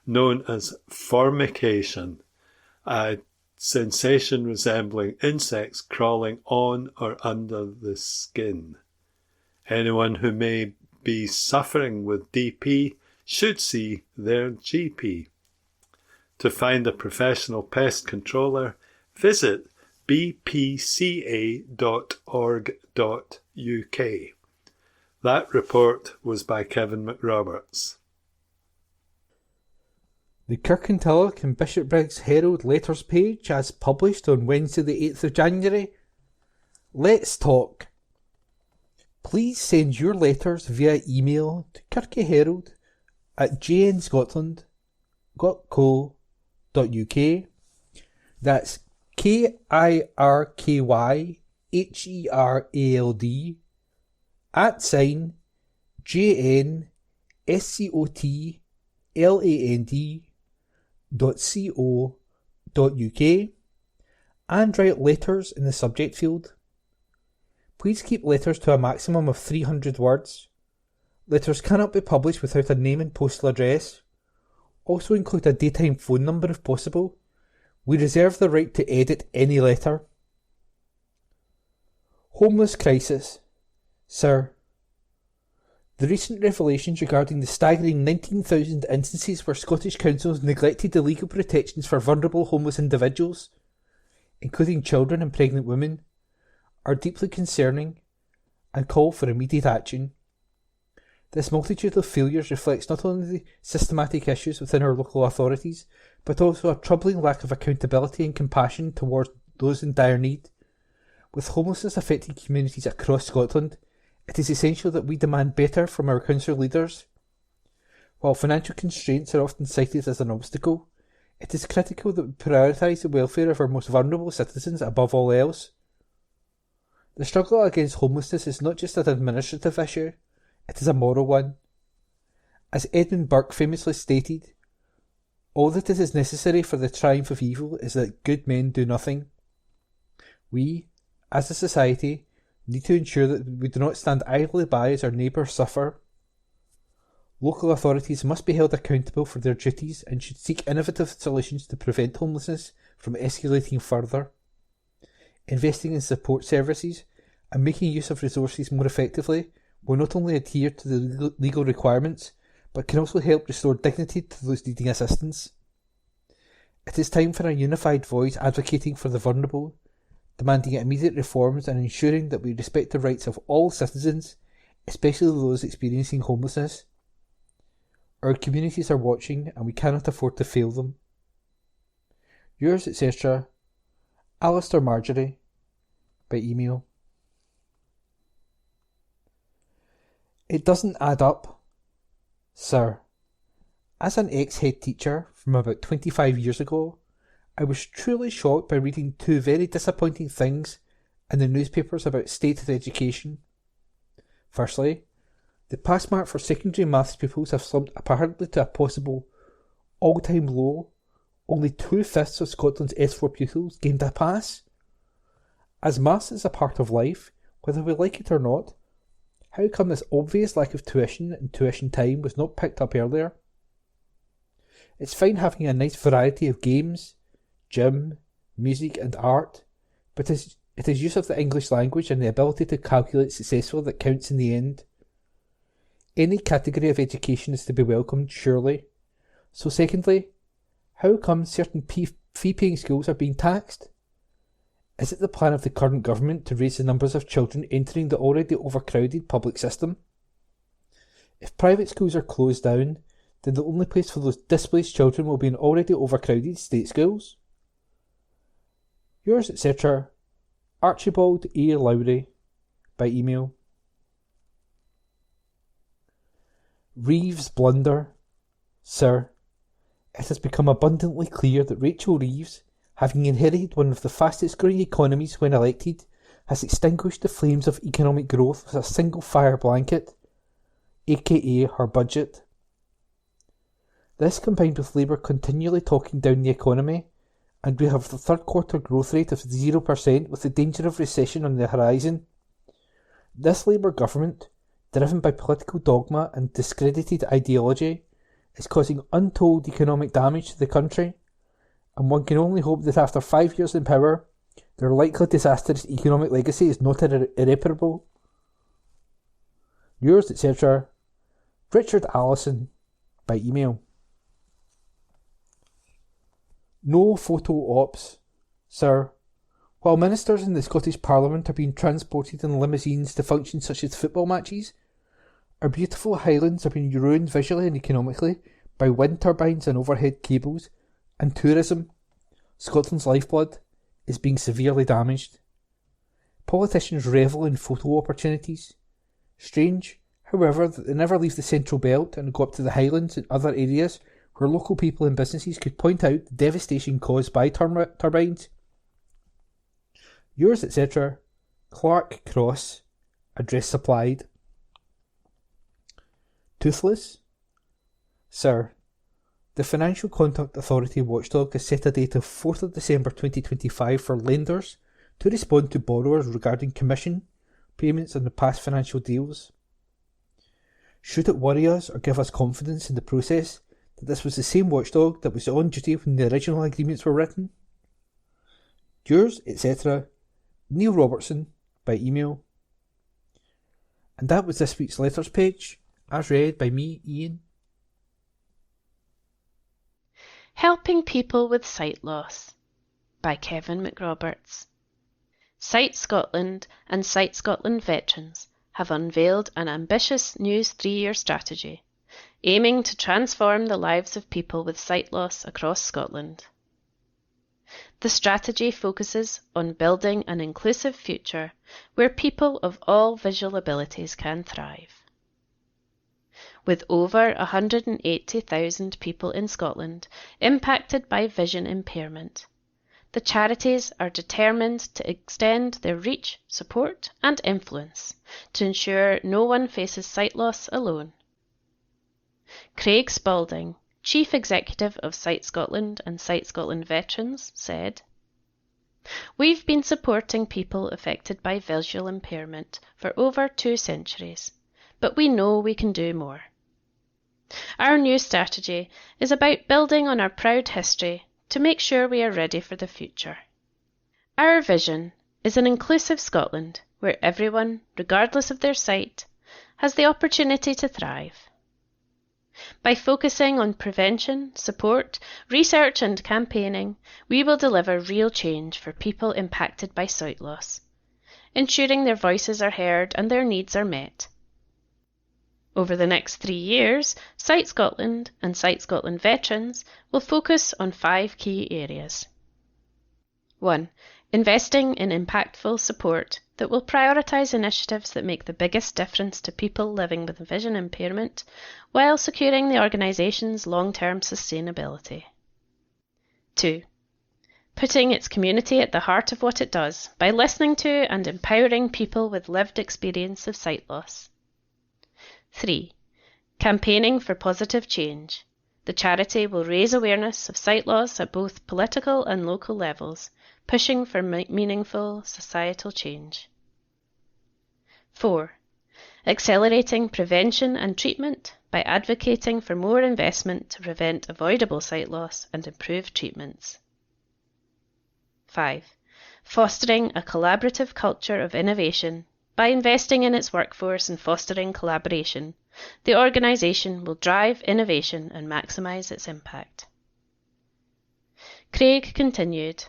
known as formication, a sensation resembling insects crawling on or under the skin. Anyone who may be suffering with DP should see their GP. To find a professional pest controller, visit bpca.org.uk. That report was by Kevin McRoberts. The Kirkintilloch and Bishopbriggs Herald letters page as published on Wednesday the 8th of January. Let's talk. Please send your letters via email to kirkyscotland@jnscotland.co.uk. That's KIRKYHERALD @JNSCOTLAND.co.uk and write letters in the subject field. Please keep letters to a maximum of 300 words. Letters cannot be published without a name and postal address. Also include a daytime phone number if possible. We reserve the right to edit any letter. Homeless crisis. Sir, The recent revelations regarding the staggering 19,000 instances where Scottish councils neglected the legal protections for vulnerable homeless individuals, including children and pregnant women, are deeply concerning and call for immediate action. This multitude of failures reflects not only the systematic issues within our local authorities, but also a troubling lack of accountability and compassion towards those in dire need. With homelessness affecting communities across Scotland, it is essential that we demand better from our council leaders. While financial constraints are often cited as an obstacle, it is critical that we prioritise the welfare of our most vulnerable citizens above all else. The struggle against homelessness is not just an administrative issue, it is a moral one. As Edmund Burke famously stated, all that it is necessary for the triumph of evil is that good men do nothing. We, as a society, need to ensure that we do not stand idly by as our neighbours suffer. Local authorities must be held accountable for their duties and should seek innovative solutions to prevent homelessness from escalating further. Investing in support services and making use of resources more effectively will not only adhere to the legal requirements, but can also help restore dignity to those needing assistance. It is time for a unified voice advocating for the vulnerable, demanding immediate reforms and ensuring that we respect the rights of all citizens, especially those experiencing homelessness. Our communities are watching and we cannot afford to fail them. Yours, etc., Alistair Marjorie, by email. It doesn't add up, sir. As an ex-head teacher from about 25 years ago, I was truly shocked by reading two very disappointing things in the newspapers about state of education. Firstly, the pass mark for secondary maths pupils have slumped apparently to a possible all-time low. Only 2/5 of Scotland's S4 pupils gained a pass. As maths is a part of life, whether we like it or not, how come this obvious lack of tuition and tuition time was not picked up earlier? It's fine having a nice variety of games, gym, music and art, but it is use of the English language and the ability to calculate successfully that counts in the end. Any category of education is to be welcomed, surely. So secondly, how come certain fee-paying schools are being taxed? Is it the plan of the current government to raise the numbers of children entering the already overcrowded public system? If private schools are closed down, then the only place for those displaced children will be in already overcrowded state schools. Yours, etc., Archibald A. Lowry, by email. Reeves' blunder. Sir, it has become abundantly clear that Rachel Reeves, having inherited one of the fastest growing economies when elected, has extinguished the flames of economic growth with a single fire blanket, aka her budget. This, combined with Labour continually talking down the economy, and we have the third quarter growth rate of 0% with the danger of recession on the horizon. This Labour government, driven by political dogma and discredited ideology, is causing untold economic damage to the country, and one can only hope that after 5 years in power, their likely disastrous economic legacy is not irreparable. Yours, etc., Richard Allison, by email. No photo ops, sir. While ministers in the Scottish Parliament are being transported in limousines to functions such as football matches, our beautiful Highlands are being ruined visually and economically by wind turbines and overhead cables, and tourism, Scotland's lifeblood, is being severely damaged. Politicians revel in photo opportunities. Strange, however, that they never leave the Central Belt and go up to the Highlands and other areas where local people and businesses could point out the devastation caused by turbines. Yours, etc., Clark Cross, address supplied. Toothless? Sir, the Financial Conduct Authority watchdog has set a date of 4th of December 2025 for lenders to respond to borrowers regarding commission payments on the past financial deals. Should it worry us or give us confidence in the process that this was the same watchdog that was on duty when the original agreements were written? Yours, etc., Neil Robertson, by email. And that was this week's letters page. as read by me, Ian. Helping People with Sight Loss by Kevin McRoberts. Sight Scotland and Sight Scotland veterans have unveiled an ambitious new 3-year strategy, aiming to transform the lives of people with sight loss across Scotland. The strategy focuses on building an inclusive future where people of all visual abilities can thrive. With over 180,000 people in Scotland impacted by vision impairment, the charities are determined to extend their reach, support and influence to ensure no one faces sight loss alone. Craig Spalding, Chief Executive of Sight Scotland and Sight Scotland Veterans, said, "We've been supporting people affected by visual impairment for over 2 centuries, but we know we can do more. Our new strategy is about building on our proud history to make sure we are ready for the future. Our vision is an inclusive Scotland where everyone, regardless of their sight, has the opportunity to thrive. By focusing on prevention, support, research and campaigning, we will deliver real change for people impacted by sight loss, ensuring their voices are heard and their needs are met. Over the next 3 years, Sight Scotland and Sight Scotland Veterans will focus on 5 key areas. 1. Investing in impactful support that will prioritise initiatives that make the biggest difference to people living with vision impairment while securing the organisation's long-term sustainability. 2. Putting its community at the heart of what it does by listening to and empowering people with lived experience of sight loss. 3. Campaigning for positive change. The charity will raise awareness of sight loss at both political and local levels, pushing for meaningful societal change. 4. Accelerating prevention and treatment by advocating for more investment to prevent avoidable sight loss and improve treatments. 5. Fostering a collaborative culture of innovation. By investing in its workforce and fostering collaboration, the organisation will drive innovation and maximise its impact. Craig continued,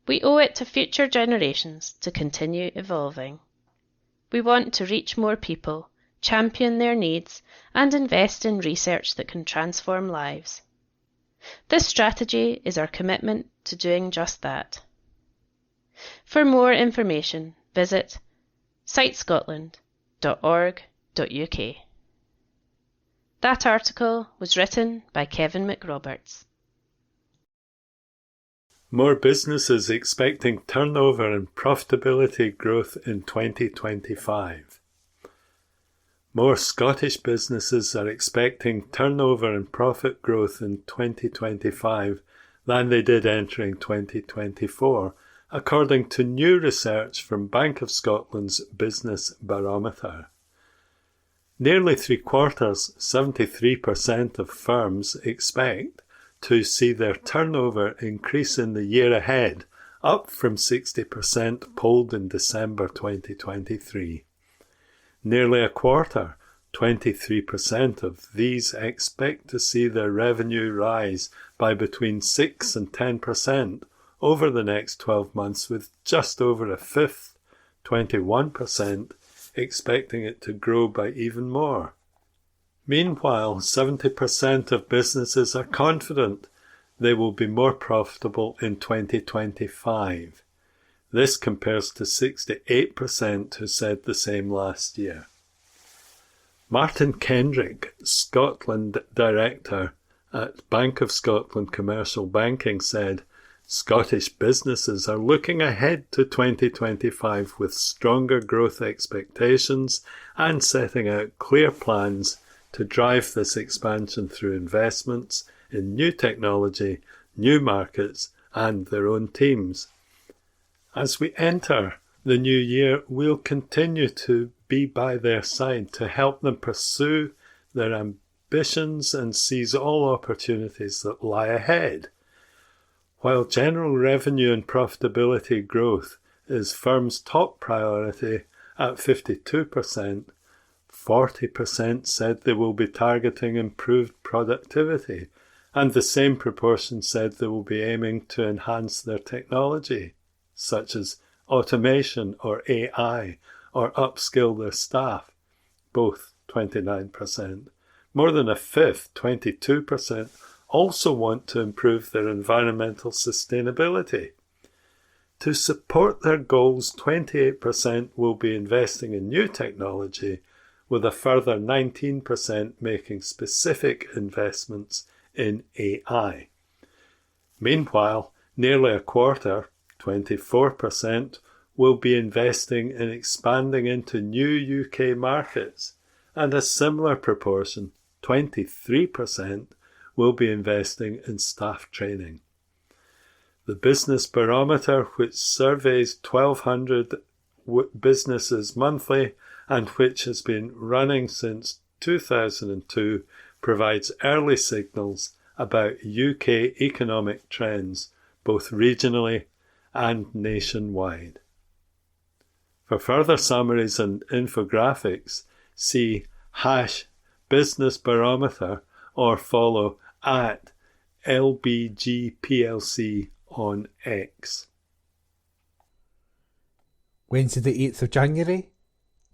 "We owe it to future generations to continue evolving. We want to reach more people, champion their needs, and invest in research that can transform lives. This strategy is our commitment to doing just that. For more information, visit sightscotland.org.uk." That article was written by Kevin McRoberts. More businesses expecting turnover and profitability growth in 2025. More Scottish businesses are expecting turnover and profit growth in 2025 than they did entering 2024, according to new research from Bank of Scotland's Business Barometer. Nearly 3/4, 73% of firms expect to see their turnover increase in the year ahead, up from 60% polled in December 2023. Nearly a quarter, 23% of these expect to see their revenue rise by between 6 and 10% over the next 12 months, with just over a fifth, 21%, expecting it to grow by even more. Meanwhile, 70% of businesses are confident they will be more profitable in 2025. This compares to 68% who said the same last year. Martin Kendrick, Scotland Director at Bank of Scotland Commercial Banking, said, "Scottish businesses are looking ahead to 2025 with stronger growth expectations and setting out clear plans to drive this expansion through investments in new technology, new markets, and their own teams. As we enter the new year, we'll continue to be by their side to help them pursue their ambitions and seize all opportunities that lie ahead. While general revenue and profitability growth is firms' top priority at 52%, 40% said they will be targeting improved productivity, and the same proportion said they will be aiming to enhance their technology, such as automation or AI, or upskill their staff, both 29%. More than a fifth, 22%, also want to improve their environmental sustainability. To support their goals, 28% will be investing in new technology, with a further 19% making specific investments in AI. Meanwhile, nearly a quarter, 24%, will be investing in expanding into new UK markets, and a similar proportion, 23%, will be investing in staff training. The Business Barometer, which surveys 1,200 businesses monthly and which has been running since 2002, provides early signals about UK economic trends, both regionally and nationwide. For further summaries and infographics, see #Business Barometer or follow @LBGPLC on X. Wednesday the 8th of January,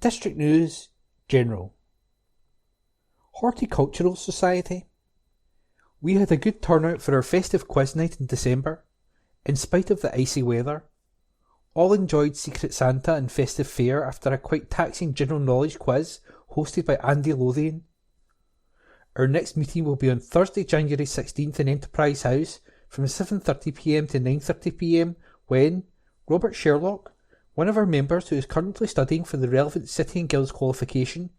District News General. Horticultural Society. We had a good turnout for our festive quiz night in December, in spite of the icy weather. All enjoyed Secret Santa and Festive Fair after a quite taxing general knowledge quiz hosted by Andy Lothian. Our next meeting will be on Thursday, January 16th in Enterprise House from 7:30pm to 9:30pm when Robert Sherlock, one of our members who is currently studying for the relevant City and Guilds qualification,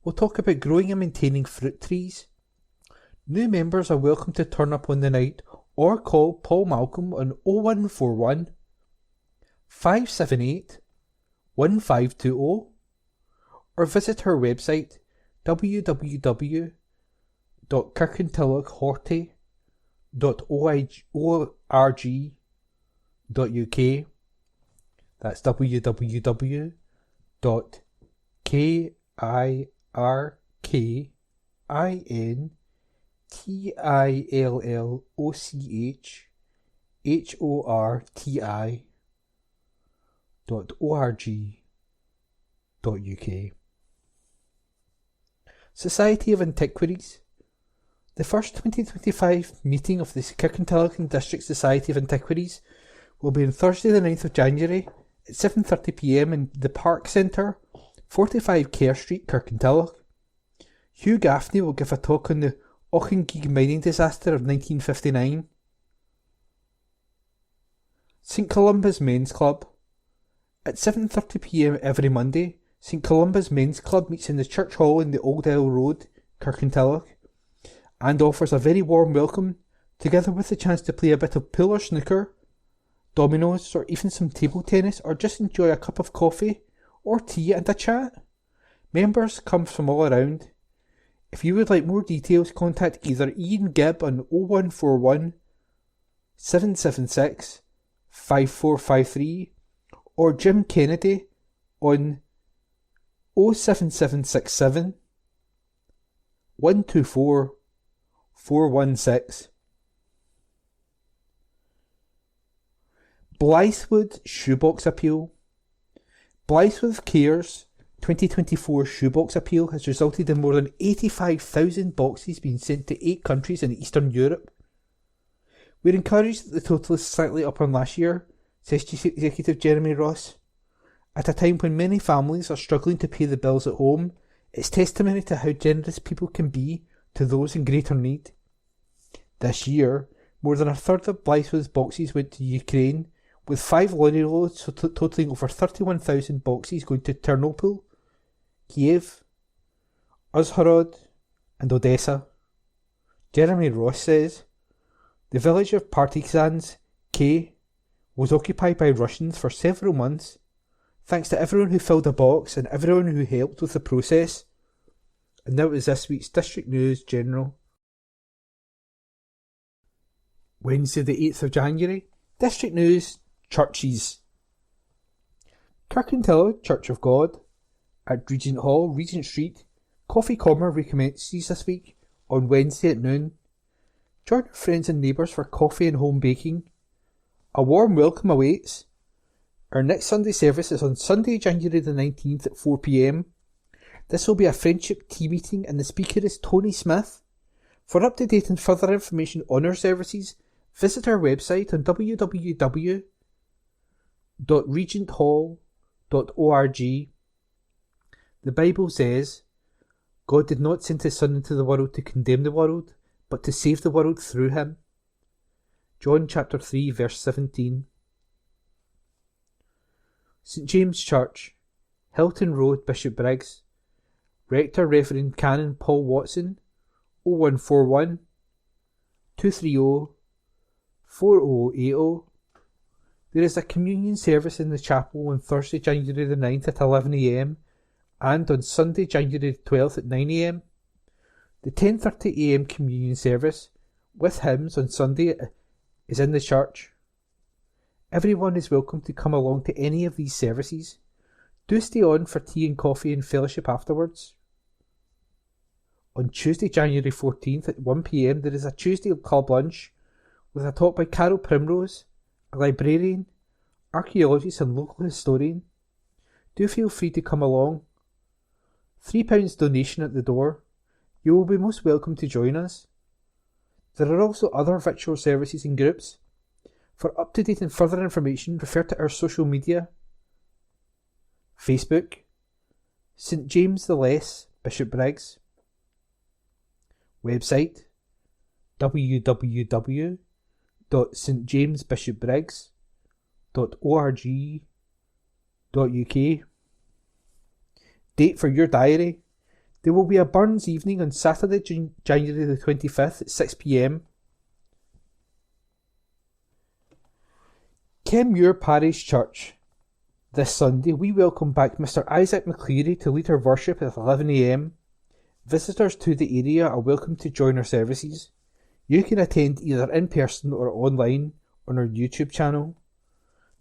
will talk about growing and maintaining fruit trees. New members are welcome to turn up on the night or call Paul Malcolm on 0141 578 1520 or visit her website www.kirkintilloch.org.uk. That's www.kirkintilloch.org.uk. Society of Antiquaries. The first 2025 meeting of the Kirkintilloch and District Society of Antiquaries will be on Thursday the 9th of January at 7:30pm in the Park Centre, 45 Kerr Street, Kirkintilloch. Hugh Gaffney will give a talk on the Auchengeeg mining disaster of 1959. St Columba's Men's Club. At 7:30pm every Monday, St Columba's Men's Club meets in the Church Hall in the Old Isle Road, Kirkintilloch, and offers a very warm welcome, together with the chance to play a bit of pool or snooker, dominoes, or even some table tennis, or just enjoy a cup of coffee or tea and a chat. Members come from all around. If you would like more details, contact either Ian Gibb on 0141 776 5453 or Jim Kennedy on 07767 124 416. Blythewood Shoebox Appeal. Blythewood Cares 2024 Shoebox Appeal has resulted in more than 85,000 boxes being sent to 8 countries in Eastern Europe. We're encouraged that the total is slightly up on last year, says Chief Executive Jeremy Ross. At a time when many families are struggling to pay the bills at home, it's testimony to how generous people can be to those in greater need. This year, more than a third of Blythewood's boxes went to Ukraine, with 5 lorry loads totalling over 31,000 boxes going to Ternopil, Kiev, Uzhhorod and Odessa. Jeremy Ross says, the village of Partizans, K, was occupied by Russians for several months. Thanks to everyone who filled a box and everyone who helped with the process. And that was this week's District News General. Wednesday the 8th of January, District News Churches. Kirkintilloch Church of God. at Regent Hall, Regent Street. Coffee Corner recommences this week on Wednesday at noon. Join your friends and neighbours for coffee and home baking. A warm welcome awaits. Our next Sunday service is on Sunday, January the 19th at 4 p.m. This will be a friendship tea meeting and the speaker is Tony Smith. For up-to-date and further information on our services, visit our website on www.regenthall.org. The Bible says, God did not send his Son into the world to condemn the world, but to save the world through him. John chapter 3 verse 17. St James Church, Hilton Road, Bishopbriggs. Rector Reverend Canon Paul Watson, 0141 230 4080. There is a communion service in the chapel on Thursday, January the 9th at 11 a.m. and on Sunday, January the 12th at 9 a.m. The 10:30 a.m. communion service with hymns on Sunday is in the church. Everyone is welcome to come along to any of these services. Do stay on for tea and coffee and fellowship afterwards. On Tuesday, January 14th at 1 p.m. there is a Tuesday club lunch with a talk by Carol Primrose, a librarian, archaeologist and local historian. Do feel free to come along. £3 donation at the door. You will be most welcome to join us. There are also other virtual services and groups. For up-to-date and further information, refer to our social media. Facebook, St James the Less, Bishopbriggs. Website, www.stjamesbishopbriggs.org.uk. Date for your diary. There will be a Burns evening on Saturday, January the 25th at 6 p.m. Kenmure Parish Church. This Sunday we welcome back Mr Isaac McCleary to lead our worship at 11 a.m. Visitors to the area are welcome to join our services. You can attend either in person or online on our YouTube channel.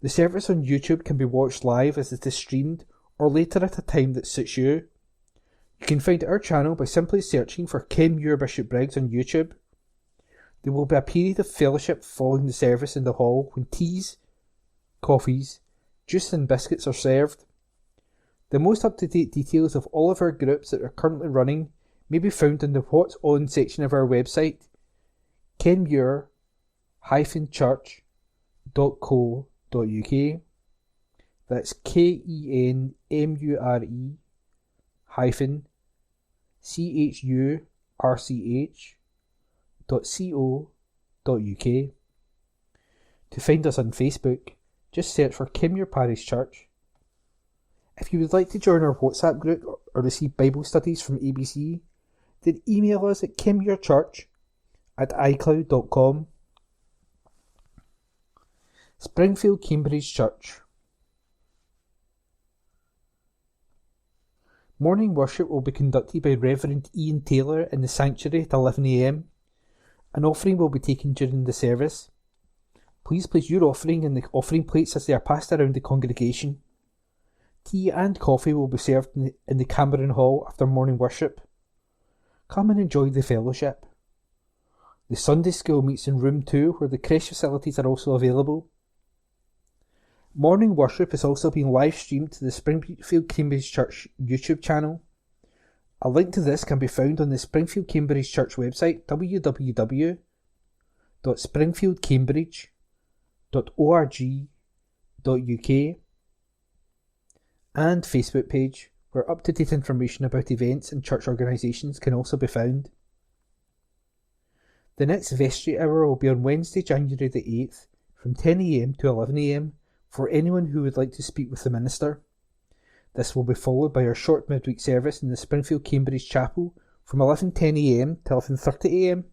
The service on YouTube can be watched live as it is streamed or later at a time that suits you. You can find our channel by simply searching for Kenmure Bishopbriggs on YouTube. There will be a period of fellowship following the service in the hall when teas, coffees, juice and biscuits are served. The most up-to-date details of all of our groups that are currently running may be found in the What's On section of our website, kenmure-church.co.uk. That's KENMURE-CHURCH.co.uk. To find us on Facebook, just search for Kenmure Parish Church. If you would like to join our WhatsApp group or receive Bible studies from ABC, then email us at kenmurechurch@icloud.com. Springfield Cambridge Church. Morning worship will be conducted by Reverend Ian Taylor in the sanctuary at 11 a.m. An offering will be taken during the service. Please place your offering in the offering plates as they are passed around the congregation. Tea and coffee will be served in the Cameron Hall after morning worship. Come and enjoy the fellowship. The Sunday school meets in room 2 where the creche facilities are also available. Morning worship is also being live streamed to the Springfield Cambridge Church YouTube channel. A link to this can be found on the Springfield Cambridge Church website, www.springfieldcambridge.org.uk, and Facebook page, where up-to-date information about events and church organisations can also be found. The next vestry hour will be on Wednesday, January the 8th, from 10 a.m. to 11 a.m. for anyone who would like to speak with the minister. This will be followed by our short midweek service in the Springfield Cambridge Chapel from 11:10 a.m. to 11:30 a.m.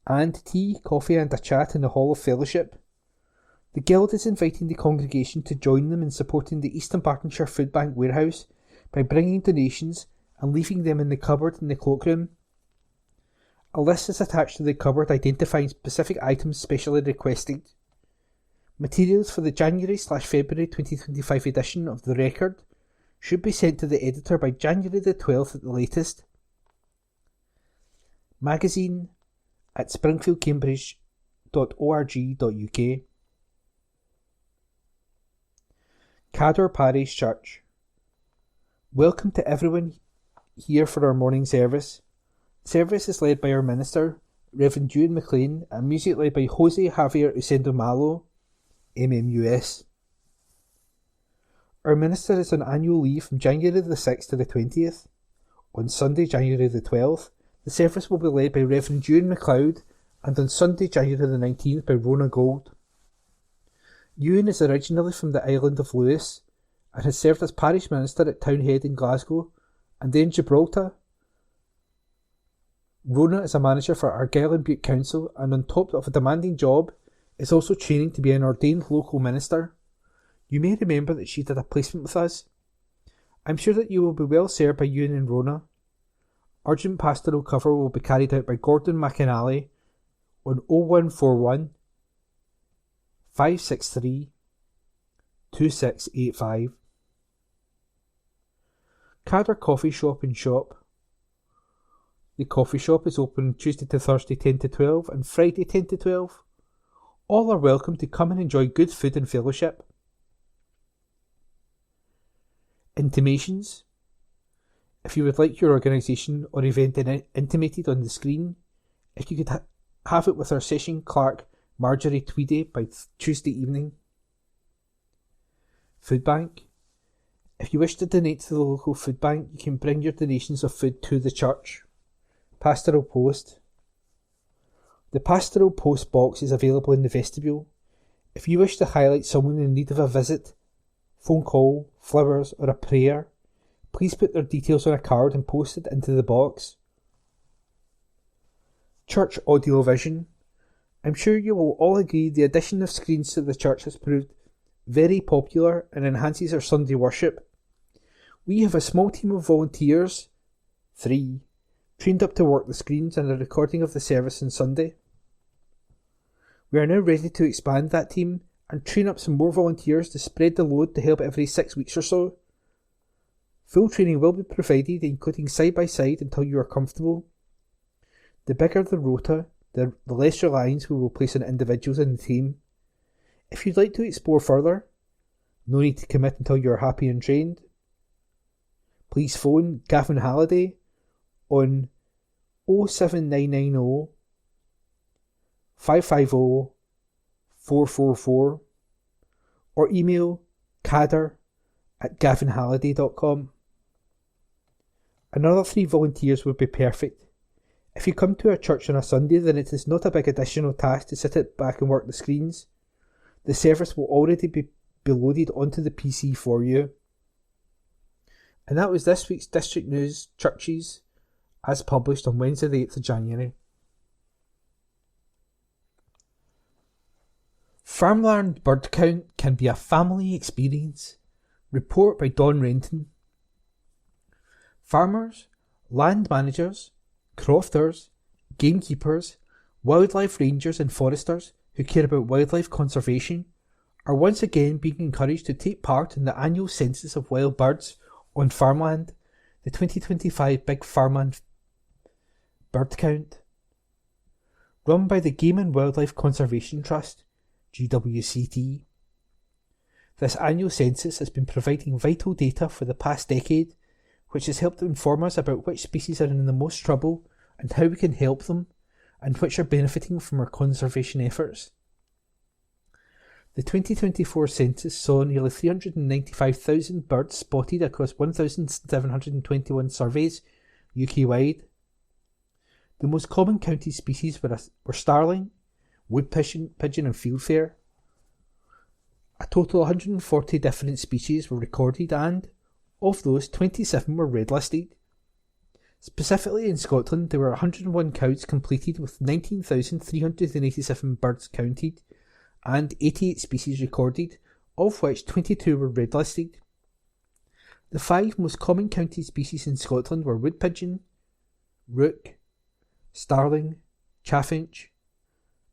and tea, coffee and a chat in the Hall of Fellowship. The Guild is inviting the congregation to join them in supporting the Eastern Bartonshire Food Bank warehouse by bringing donations and leaving them in the cupboard in the cloakroom. A list is attached to the cupboard identifying specific items specially requested. Materials for the January/February 2025 edition of The Record, should be sent to the editor by January the 12th at the latest. Magazine at springfieldcambridge.org.uk. Cador Parish Church. Welcome to everyone here for our morning service. Service is led by our minister, Reverend Ewan McLean, and music led by Jose Javier Usendo Malo, MMUS. Our minister is on annual leave from January the 6th to the 20th. On Sunday, January the 12th, the service will be led by Reverend Ewan MacLeod, and on Sunday, January the 19th, by Rona Gold. Ewan is originally from the island of Lewis and has served as parish minister at Townhead in Glasgow and then Gibraltar. Rona is a manager for Argyll and Bute Council, and on top of a demanding job, is also training to be an ordained local minister. You may remember that she did a placement with us. I'm sure that you will be well served by Ewan and Rona. Urgent pastoral cover will be carried out by Gordon McAnally on 0141 563 2685. Cadder Coffee Shop and Shop. The coffee shop is open Tuesday to Thursday 10 to 12 and Friday 10 to 12. All are welcome to come and enjoy good food and fellowship. Intimations. If you would like your organisation or event intimated on the screen, if you could have it with our session clerk Marjorie Tweedy by Tuesday evening. Food Bank. If you wish to donate to the local food bank, you can bring your donations of food to the church. Pastoral Post. The Pastoral Post box is available in the vestibule. If you wish to highlight someone in need of a visit, phone call, flowers or a prayer, please put their details on a card and post it into the box. Church Audio Vision. I'm sure you will all agree the addition of screens to the church has proved very popular and enhances our Sunday worship. We have a small team of volunteers, 3, trained up to work the screens and a recording of the service on Sunday. We are now ready to expand that team and train up some more volunteers to spread the load to help every 6 weeks or so. Full training will be provided, including side by side until you are comfortable. The bigger the rota, the less reliance we will place on individuals in the team. If you'd like to explore further, no need to commit until you are happy and trained. Please phone Gavin Halliday on 07990 550 444 or email cadder@gavinhalliday.com. Another 3 volunteers would be perfect. If you come to our church on a Sunday, then it is not a big additional task to sit it back and work the screens. The service will already be loaded onto the PC for you. And that was this week's District News Churches, as published on Wednesday the 8th of January. Farmland bird count can be a family experience. Report by Don Renton. Farmers, land managers, crofters, gamekeepers, wildlife rangers and foresters who care about wildlife conservation are once again being encouraged to take part in the annual census of wild birds on farmland, the 2025 Big Farmland Bird Count. Run by the Game and Wildlife Conservation Trust, GWCT. This annual census has been providing vital data for the past decade, which has helped inform us about which species are in the most trouble and how we can help them, and which are benefiting from our conservation efforts. The 2024 census saw nearly 395,000 birds spotted across 1,721 surveys UK-wide. The most common counted species were starling, wood pigeon and fieldfare. A total of 140 different species were recorded and, of those, 27 were red listed. Specifically in Scotland, there were 101 counts completed with 19,387 birds counted and 88 species recorded, of which 22 were red listed. The 5 most common counted species in Scotland were wood pigeon, rook, starling, chaffinch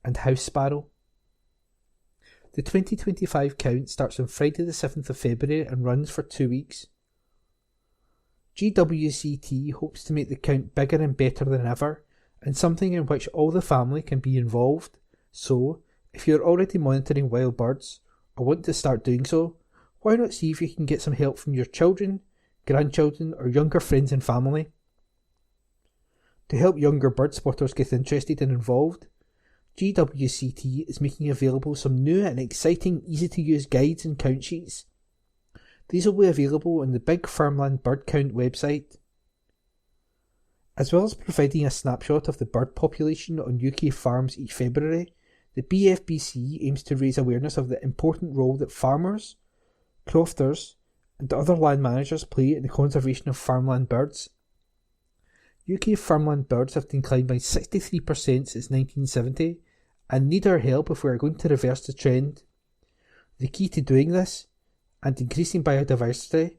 and house sparrow. The 2025 count starts on Friday the 7th of February and runs for 2 weeks. GWCT hopes to make the count bigger and better than ever, and something in which all the family can be involved. So, if you're already monitoring wild birds, or want to start doing so, why not see if you can get some help from your children, grandchildren, or younger friends and family? To help younger bird spotters get interested and involved, GWCT is making available some new and exciting easy-to-use guides and count sheets. These will be available on the Big Farmland Bird Count website. As well as providing a snapshot of the bird population on UK farms each February, the BFBC aims to raise awareness of the important role that farmers, crofters, and other land managers play in the conservation of farmland birds. UK farmland birds have declined by 63% since 1970 and need our help if we are going to reverse the trend. The key to doing this, and increasing biodiversity,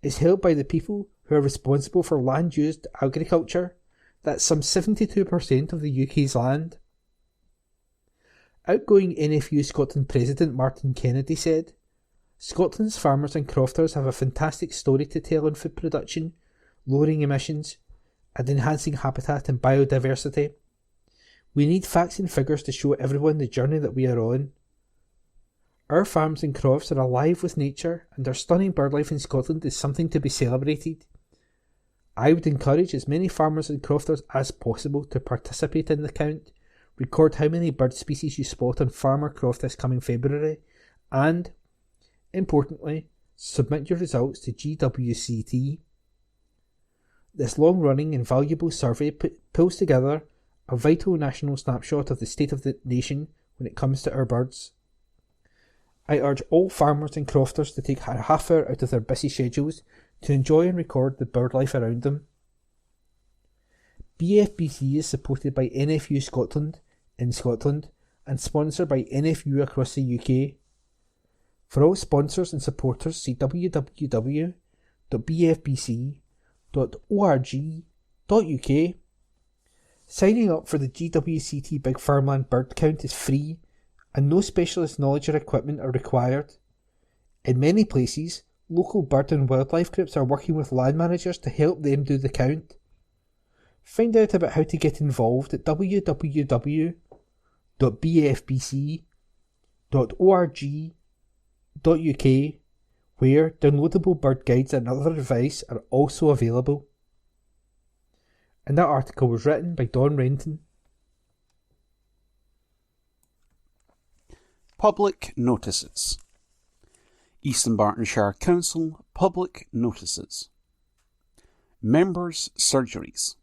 is helped by the people who are responsible for land-used agriculture. That's some 72% of the UK's land. Outgoing NFU Scotland President Martin Kennedy said, "Scotland's farmers and crofters have a fantastic story to tell on food production, lowering emissions, and enhancing habitat and biodiversity. We need facts and figures to show everyone the journey that we are on. Our farms and crofts are alive with nature, and our stunning birdlife in Scotland is something to be celebrated. I would encourage as many farmers and crofters as possible to participate in the count, record how many bird species you spot on Farm or Croft this coming February, and, importantly, submit your results to GWCT. This long-running and valuable survey pulls together a vital national snapshot of the state of the nation when it comes to our birds. I urge all farmers and crofters to take a half hour out of their busy schedules to enjoy and record the birdlife around them. BFBC is supported by NFU Scotland in Scotland and sponsored by NFU across the UK. For all sponsors and supporters, see www.bfbc.org.uk. Signing up for the GWCT Big Farmland Bird Count is free, and no specialist knowledge or equipment are required. In many places, local bird and wildlife groups are working with land managers to help them do the count. Find out about how to get involved at www.bfbc.org.uk, where downloadable bird guides and other advice are also available. And that article was written by Don Renton. Public notices. East Bartonshire Council public notices. Members' surgeries.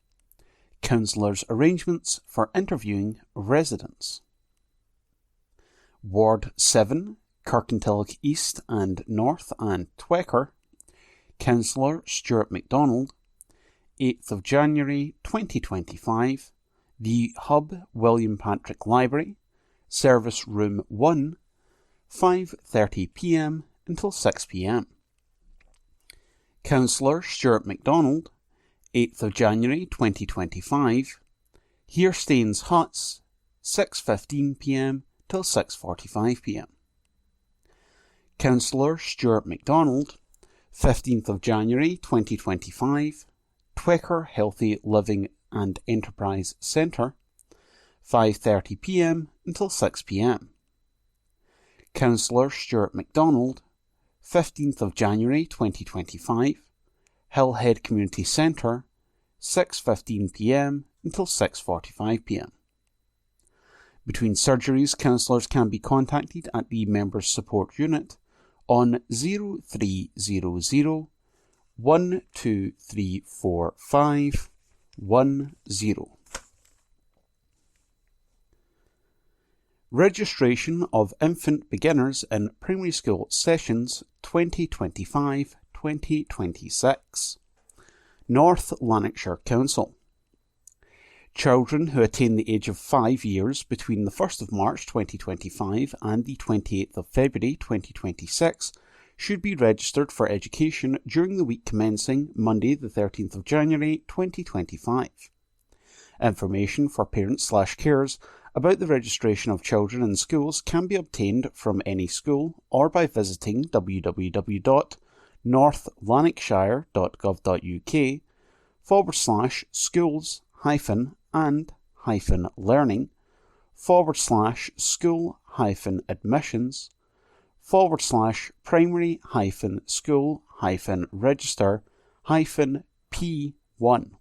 Councillors' arrangements for interviewing residents. Ward 7, Kirkintilloch East and North and Twecker. Councillor Stuart MacDonald. 8th of January 2025. The Hub William Patrick Library. Service Room 1, 5:30 p.m. until 6 p.m. Councillor Stuart MacDonald, 8th of January 2025. Hearstains Huts, 6:15 p.m. till 6:45 p.m. Councillor Stuart MacDonald, 15th of January 2025. Twecker Healthy Living and Enterprise Centre, 5:30 p.m. until 6 p.m. Councillor Stuart MacDonald, 15th of January 2025, Hillhead Community Centre, 6:15 p.m. until 6:45 p.m. Between surgeries, councillors can be contacted at the Members Support Unit on 0300 12345 10. Registration of infant beginners in primary school sessions 2025-2026. North Lanarkshire Council. Children who attain the age of 5 years between the 1st of March 2025 and the 28th of February 2026 should be registered for education during the week commencing Monday the 13th of January 2025. Information for parents/carers about the registration of children in schools can be obtained from any school or by visiting www.northlanarkshire.gov.uk. northlanarkshire.gov.uk/school-and-primary-high-school-register-P1.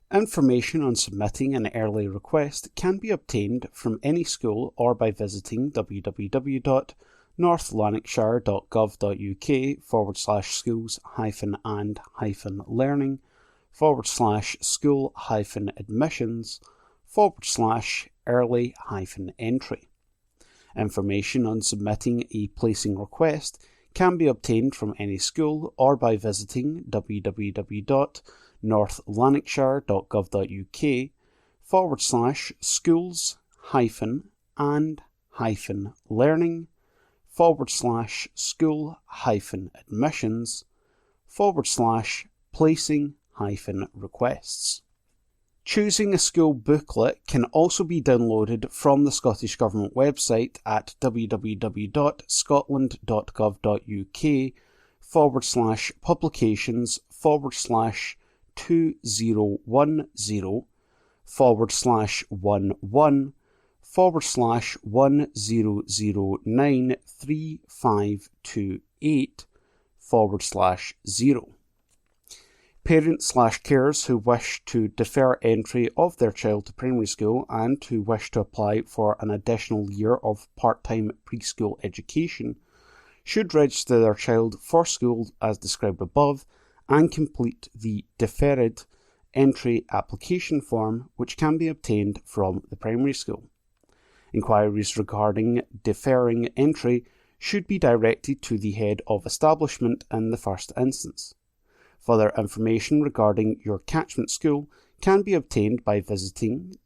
Information on submitting an early request can be obtained from any school or by visiting www.northlanarkshire.gov.uk/schools-and-learning/early-entry. Information on submitting a placing request can be obtained from any school or by visiting www.northlanarkshire.gov.uk/schools-and-learning/placing-requests. Choosing a school booklet can also be downloaded from the Scottish Government website at www.scotland.gov.uk/2010-11-3528/0. Parents/carers who wish to defer entry of their child to primary school and who wish to apply for an additional year of part-time preschool education should register their child for school as described above and complete the deferred entry application form, which can be obtained from the primary school. Inquiries regarding deferring entry should be directed to the head of establishment in the first instance. Further information regarding your catchment school can be obtained by visiting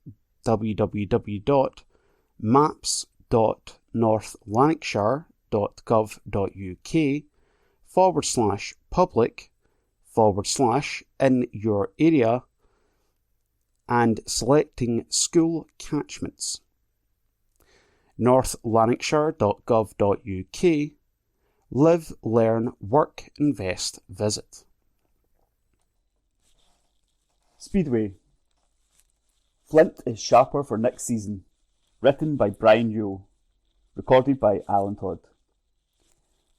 maps.northlanarkshire.gov.uk/public/in your area and selecting school catchments. northlanarkshire.gov.uk Live, Learn, Work, Invest, Visit. Speedway. Flint is sharper for next season. Written by Brian Yule. Recorded by Alan Todd.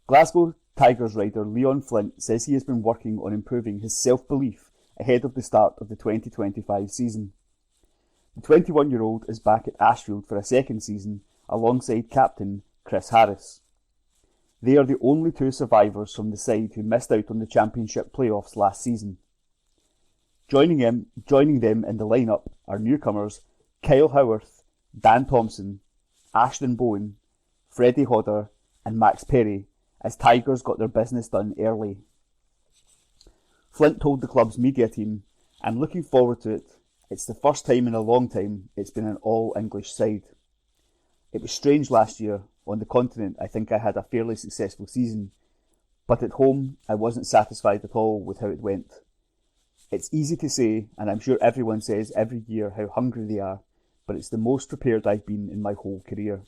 Glasgow Tigers rider Leon Flint says he has been working on improving his self-belief ahead of the start of the 2025 season. The 21-year-old is back at Ashfield for a second season alongside captain Chris Harris. They are the only two survivors from the side who missed out on the championship playoffs last season. Joining them in the lineup are newcomers Kyle Howarth, Dan Thompson, Ashton Bowen, Freddie Hodder and Max Perry, as Tigers got their business done early. Flint told the club's media team, "I'm looking forward to it. It's the first time in a long time it's been an all-English side. It was strange last year. On the continent, I think I had a fairly successful season, but at home I wasn't satisfied at all with how it went. It's easy to say, and I'm sure everyone says every year how hungry they are, but it's the most prepared I've been in my whole career.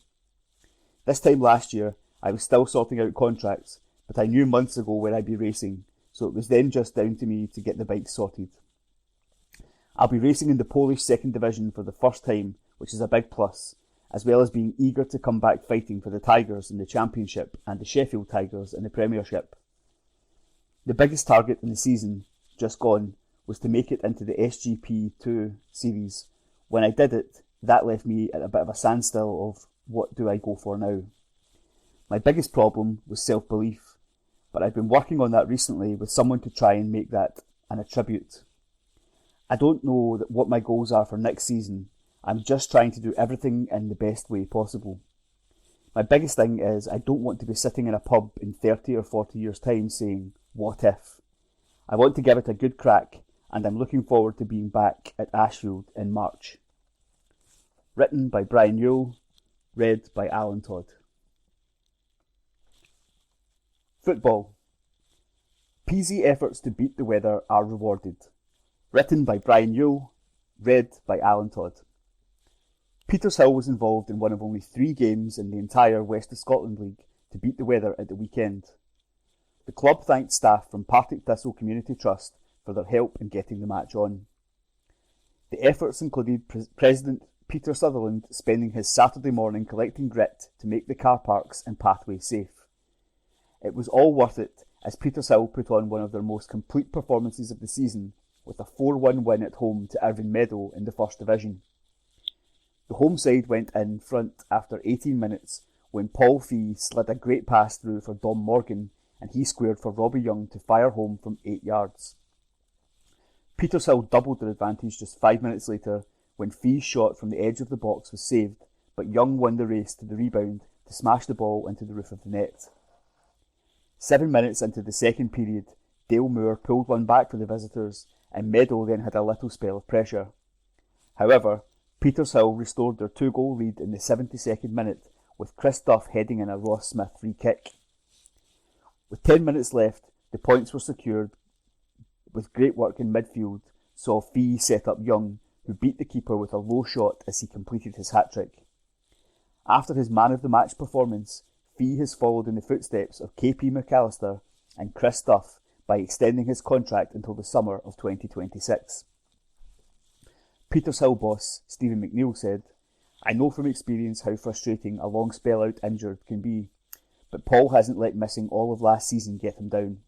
This time last year, I was still sorting out contracts, but I knew months ago where I'd be racing, so it was then just down to me to get the bike sorted. I'll be racing in the Polish second division for the first time, which is a big plus, as well as being eager to come back fighting for the Tigers in the Championship and the Sheffield Tigers in the Premiership. The biggest target in the season, just gone, was to make it into the SGP2 series. When I did it, that left me at a bit of a standstill of what do I go for now. My biggest problem was self-belief, but I've been working on that recently with someone to try and make that an attribute. I don't know what my goals are for next season. I'm just trying to do everything in the best way possible. My biggest thing is I don't want to be sitting in a pub in 30 or 40 years' time saying, what if? I want to give it a good crack, and I'm looking forward to being back at Ashfield in March. Written by Brian Yule, read by Alan Todd. Football. Peasy efforts to beat the weather are rewarded. Written by Brian Yule, read by Alan Todd. Petershill was involved in one of only 3 games in the entire West of Scotland League to beat the weather at the weekend. The club thanked staff from Partick Thistle Community Trust for their help in getting the match on. The efforts included President Peter Sutherland spending his Saturday morning collecting grit to make the car parks and pathways safe. It was all worth it, as Petershill put on one of their most complete performances of the season with a 4-1 win at home to Irvine Meadow in the First Division. The home side went in front after 18 minutes when Paul Fee slid a great pass through for Dom Morgan and he squared for Robbie Young to fire home from 8 yards. Petershill doubled their advantage just 5 minutes later when Fee's shot from the edge of the box was saved, but Young won the race to the rebound to smash the ball into the roof of the net. 7 minutes into the second period, Dale Moore pulled one back for the visitors and Meadow then had a little spell of pressure. However, Petershill restored their 2-goal lead in the 72nd minute with Chris Duff heading in a Ross Smith free kick. With 10 minutes left, the points were secured with great work in midfield, saw Fee set up Young, who beat the keeper with a low shot as he completed his hat-trick. After his man-of-the-match performance, Fee has followed in the footsteps of KP McAllister and Chris Duff by extending his contract until the summer of 2026. Petershill boss Stephen McNeil said, "I know from experience how frustrating a long spell out injured can be, but Paul hasn't let missing all of last season get him down.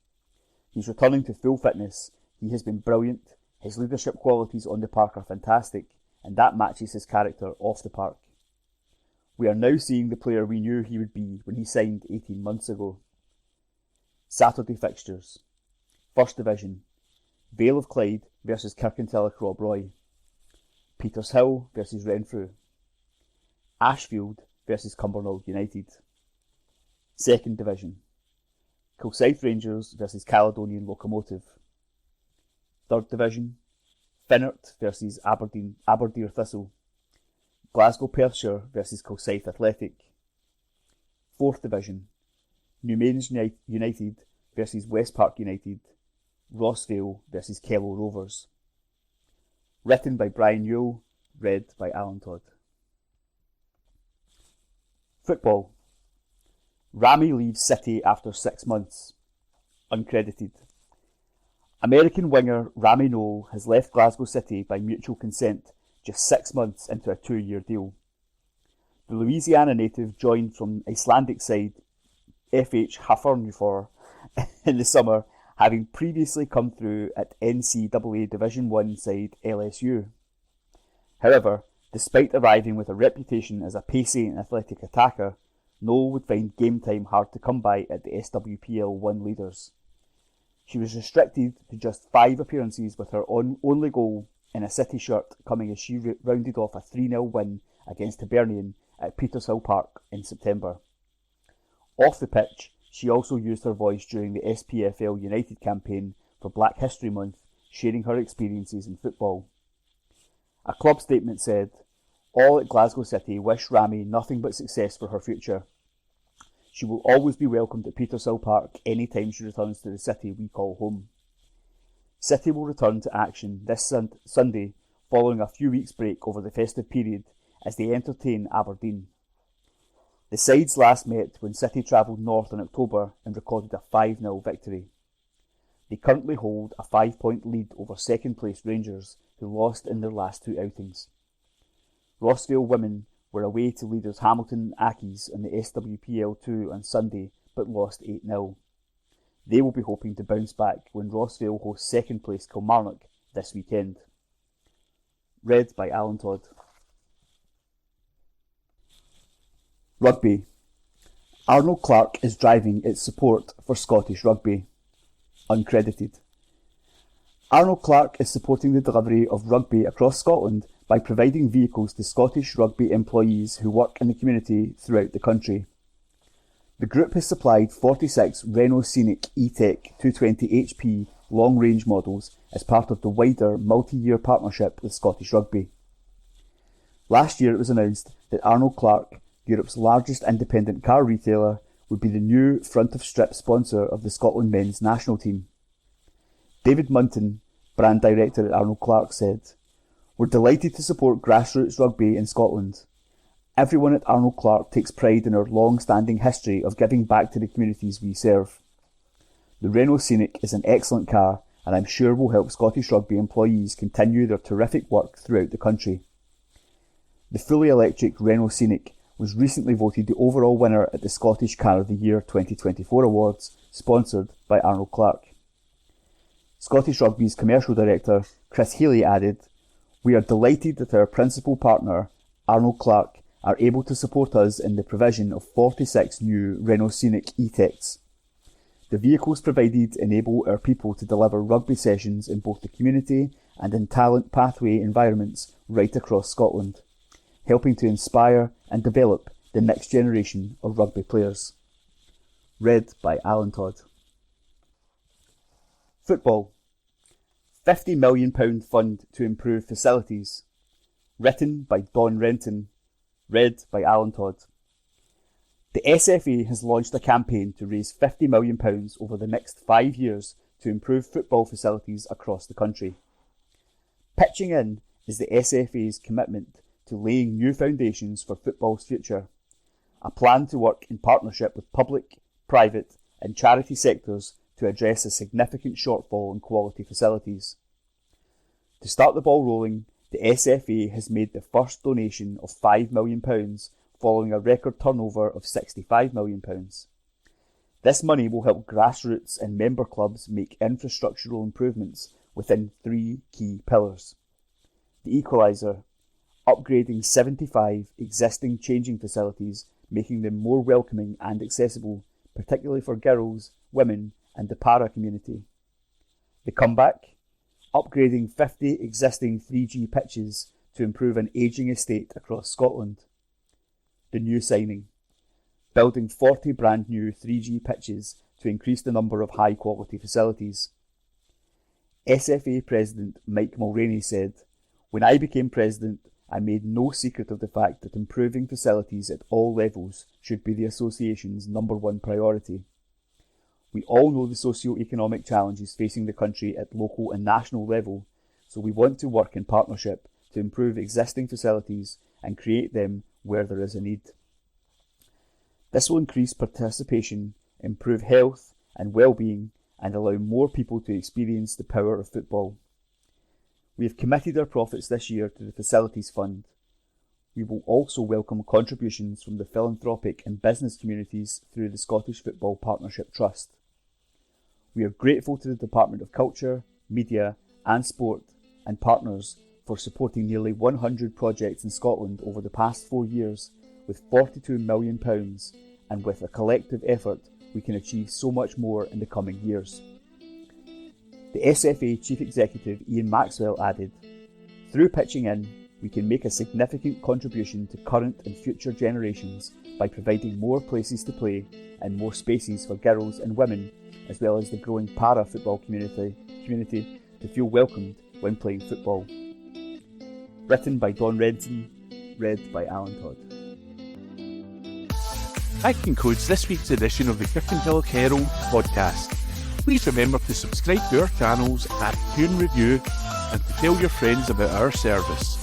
He's returning to full fitness, he has been brilliant, his leadership qualities on the park are fantastic, and that matches his character off the park. We are now seeing the player we knew he would be when he signed 18 months ago." Saturday fixtures. First Division. Vale of Clyde versus Kirkintilloch Rob Roy. Petershill versus Renfrew. Ashfield versus Cumbernauld United. Second Division. Kilsyth Rangers versus Caledonian Locomotive. Third Division. Finnart versus Aberdeen Thistle. Glasgow Perthshire versus Kilsyth Athletic. Fourth Division. Newmains United versus West Park United. Rossvale versus Kellow Rovers. Written by Brian Yule, read by Alan Todd. Football. Rami leaves City after 6 months. Uncredited. American winger Rami Noel has left Glasgow City by mutual consent just 6 months into a 2-year deal. The Louisiana native joined from Icelandic side FH Hafernarfjörður in the summer, having previously come through at NCAA Division 1 side LSU. However, despite arriving with a reputation as a pacey and athletic attacker, Noel would find game time hard to come by at the SWPL 1 leaders. She was restricted to just 5 appearances, with her only goal in a City shirt coming as she rounded off a 3-0 win against Hibernian at Petershill Park in September. Off the pitch, she also used her voice during the SPFL United campaign for Black History Month, sharing her experiences in football. A club statement said, "All at Glasgow City wish Rami nothing but success for her future. She will always be welcomed at Petershill Park any time she returns to the city we call home." City will return to action this Sunday following a few weeks' break over the festive period as they entertain Aberdeen. The sides last met when City travelled north in October and recorded a 5-0 victory. They currently hold a 5-point lead over second-place Rangers, who lost in their last 2 outings. Rossvale women were away to leaders Hamilton and Accies in the SWPL 2 on Sunday, but lost 8-0. They will be hoping to bounce back when Rossvale hosts second-place Kilmarnock this weekend. Read by Alan Todd. Rugby. Arnold Clark is driving its support for Scottish rugby. Uncredited. Arnold Clark is supporting the delivery of rugby across Scotland by providing vehicles to Scottish rugby employees who work in the community throughout the country. The group has supplied 46 Renault Scenic E-Tech 220 HP long-range models as part of the wider multi-year partnership with Scottish Rugby. Last year it was announced that Arnold Clark, Europe's largest independent car retailer, would be the new front-of-strip sponsor of the Scotland men's national team. David Munton, brand director at Arnold Clark, said, "We're delighted to support grassroots rugby in Scotland. Everyone at Arnold Clark takes pride in our long-standing history of giving back to the communities we serve. The Renault Scenic is an excellent car and I'm sure will help Scottish Rugby employees continue their terrific work throughout the country. The fully electric Renault Scenic was recently voted the overall winner at the Scottish Car of the Year 2024 Awards, sponsored by Arnold Clark. Scottish Rugby's Commercial Director, Chris Healy, added, "We are delighted that our principal partner, Arnold Clark, are able to support us in the provision of 46 new Renault Scenic E-Techs. The vehicles provided enable our people to deliver rugby sessions in both the community and in talent pathway environments right across Scotland, helping to inspire and develop the next generation of rugby players." Read by Alan Todd. Football. £50 million fund to improve facilities. Written by Don Renton. Read by Alan Todd. The SFA has launched a campaign to raise £50 million over the next 5 years to improve football facilities across the country. Pitching In is the SFA's commitment to laying new foundations for football's future, a plan to work in partnership with public, private and charity sectors to address a significant shortfall in quality facilities. To start the ball rolling, the SFA has made the first donation of £5 million following a record turnover of £65 million. This money will help grassroots and member clubs make infrastructural improvements within 3 key pillars. The Equaliser, upgrading 75 existing changing facilities, making them more welcoming and accessible, particularly for girls, women and the para community. The Comeback, upgrading 50 existing 3G pitches to improve an ageing estate across Scotland. The New Signing, building 40 brand new 3G pitches to increase the number of high quality facilities. SFA President Mike Mulroney said, "When I became President, I made no secret of the fact that improving facilities at all levels should be the Association's #1 priority. We all know the socio-economic challenges facing the country at local and national level, so we want to work in partnership to improve existing facilities and create them where there is a need. This will increase participation, improve health and well-being, and allow more people to experience the power of football. We have committed our profits this year to the Facilities Fund. We will also welcome contributions from the philanthropic and business communities through the Scottish Football Partnership Trust. We are grateful to the Department of Culture, Media and Sport and partners for supporting nearly 100 projects in Scotland over the past 4 years with £42 million, and with a collective effort we can achieve so much more in the coming years." The SFA Chief Executive Ian Maxwell added, "Through Pitching In, we can make a significant contribution to current and future generations by providing more places to play and more spaces for girls and women, as well as the growing para-football community to feel welcomed when playing football." Written by Don Renton, read by Alan Todd. That concludes this week's edition of the Kirkintilloch Herald podcast. Please remember to subscribe to our channels at Tune Review and to tell your friends about our service.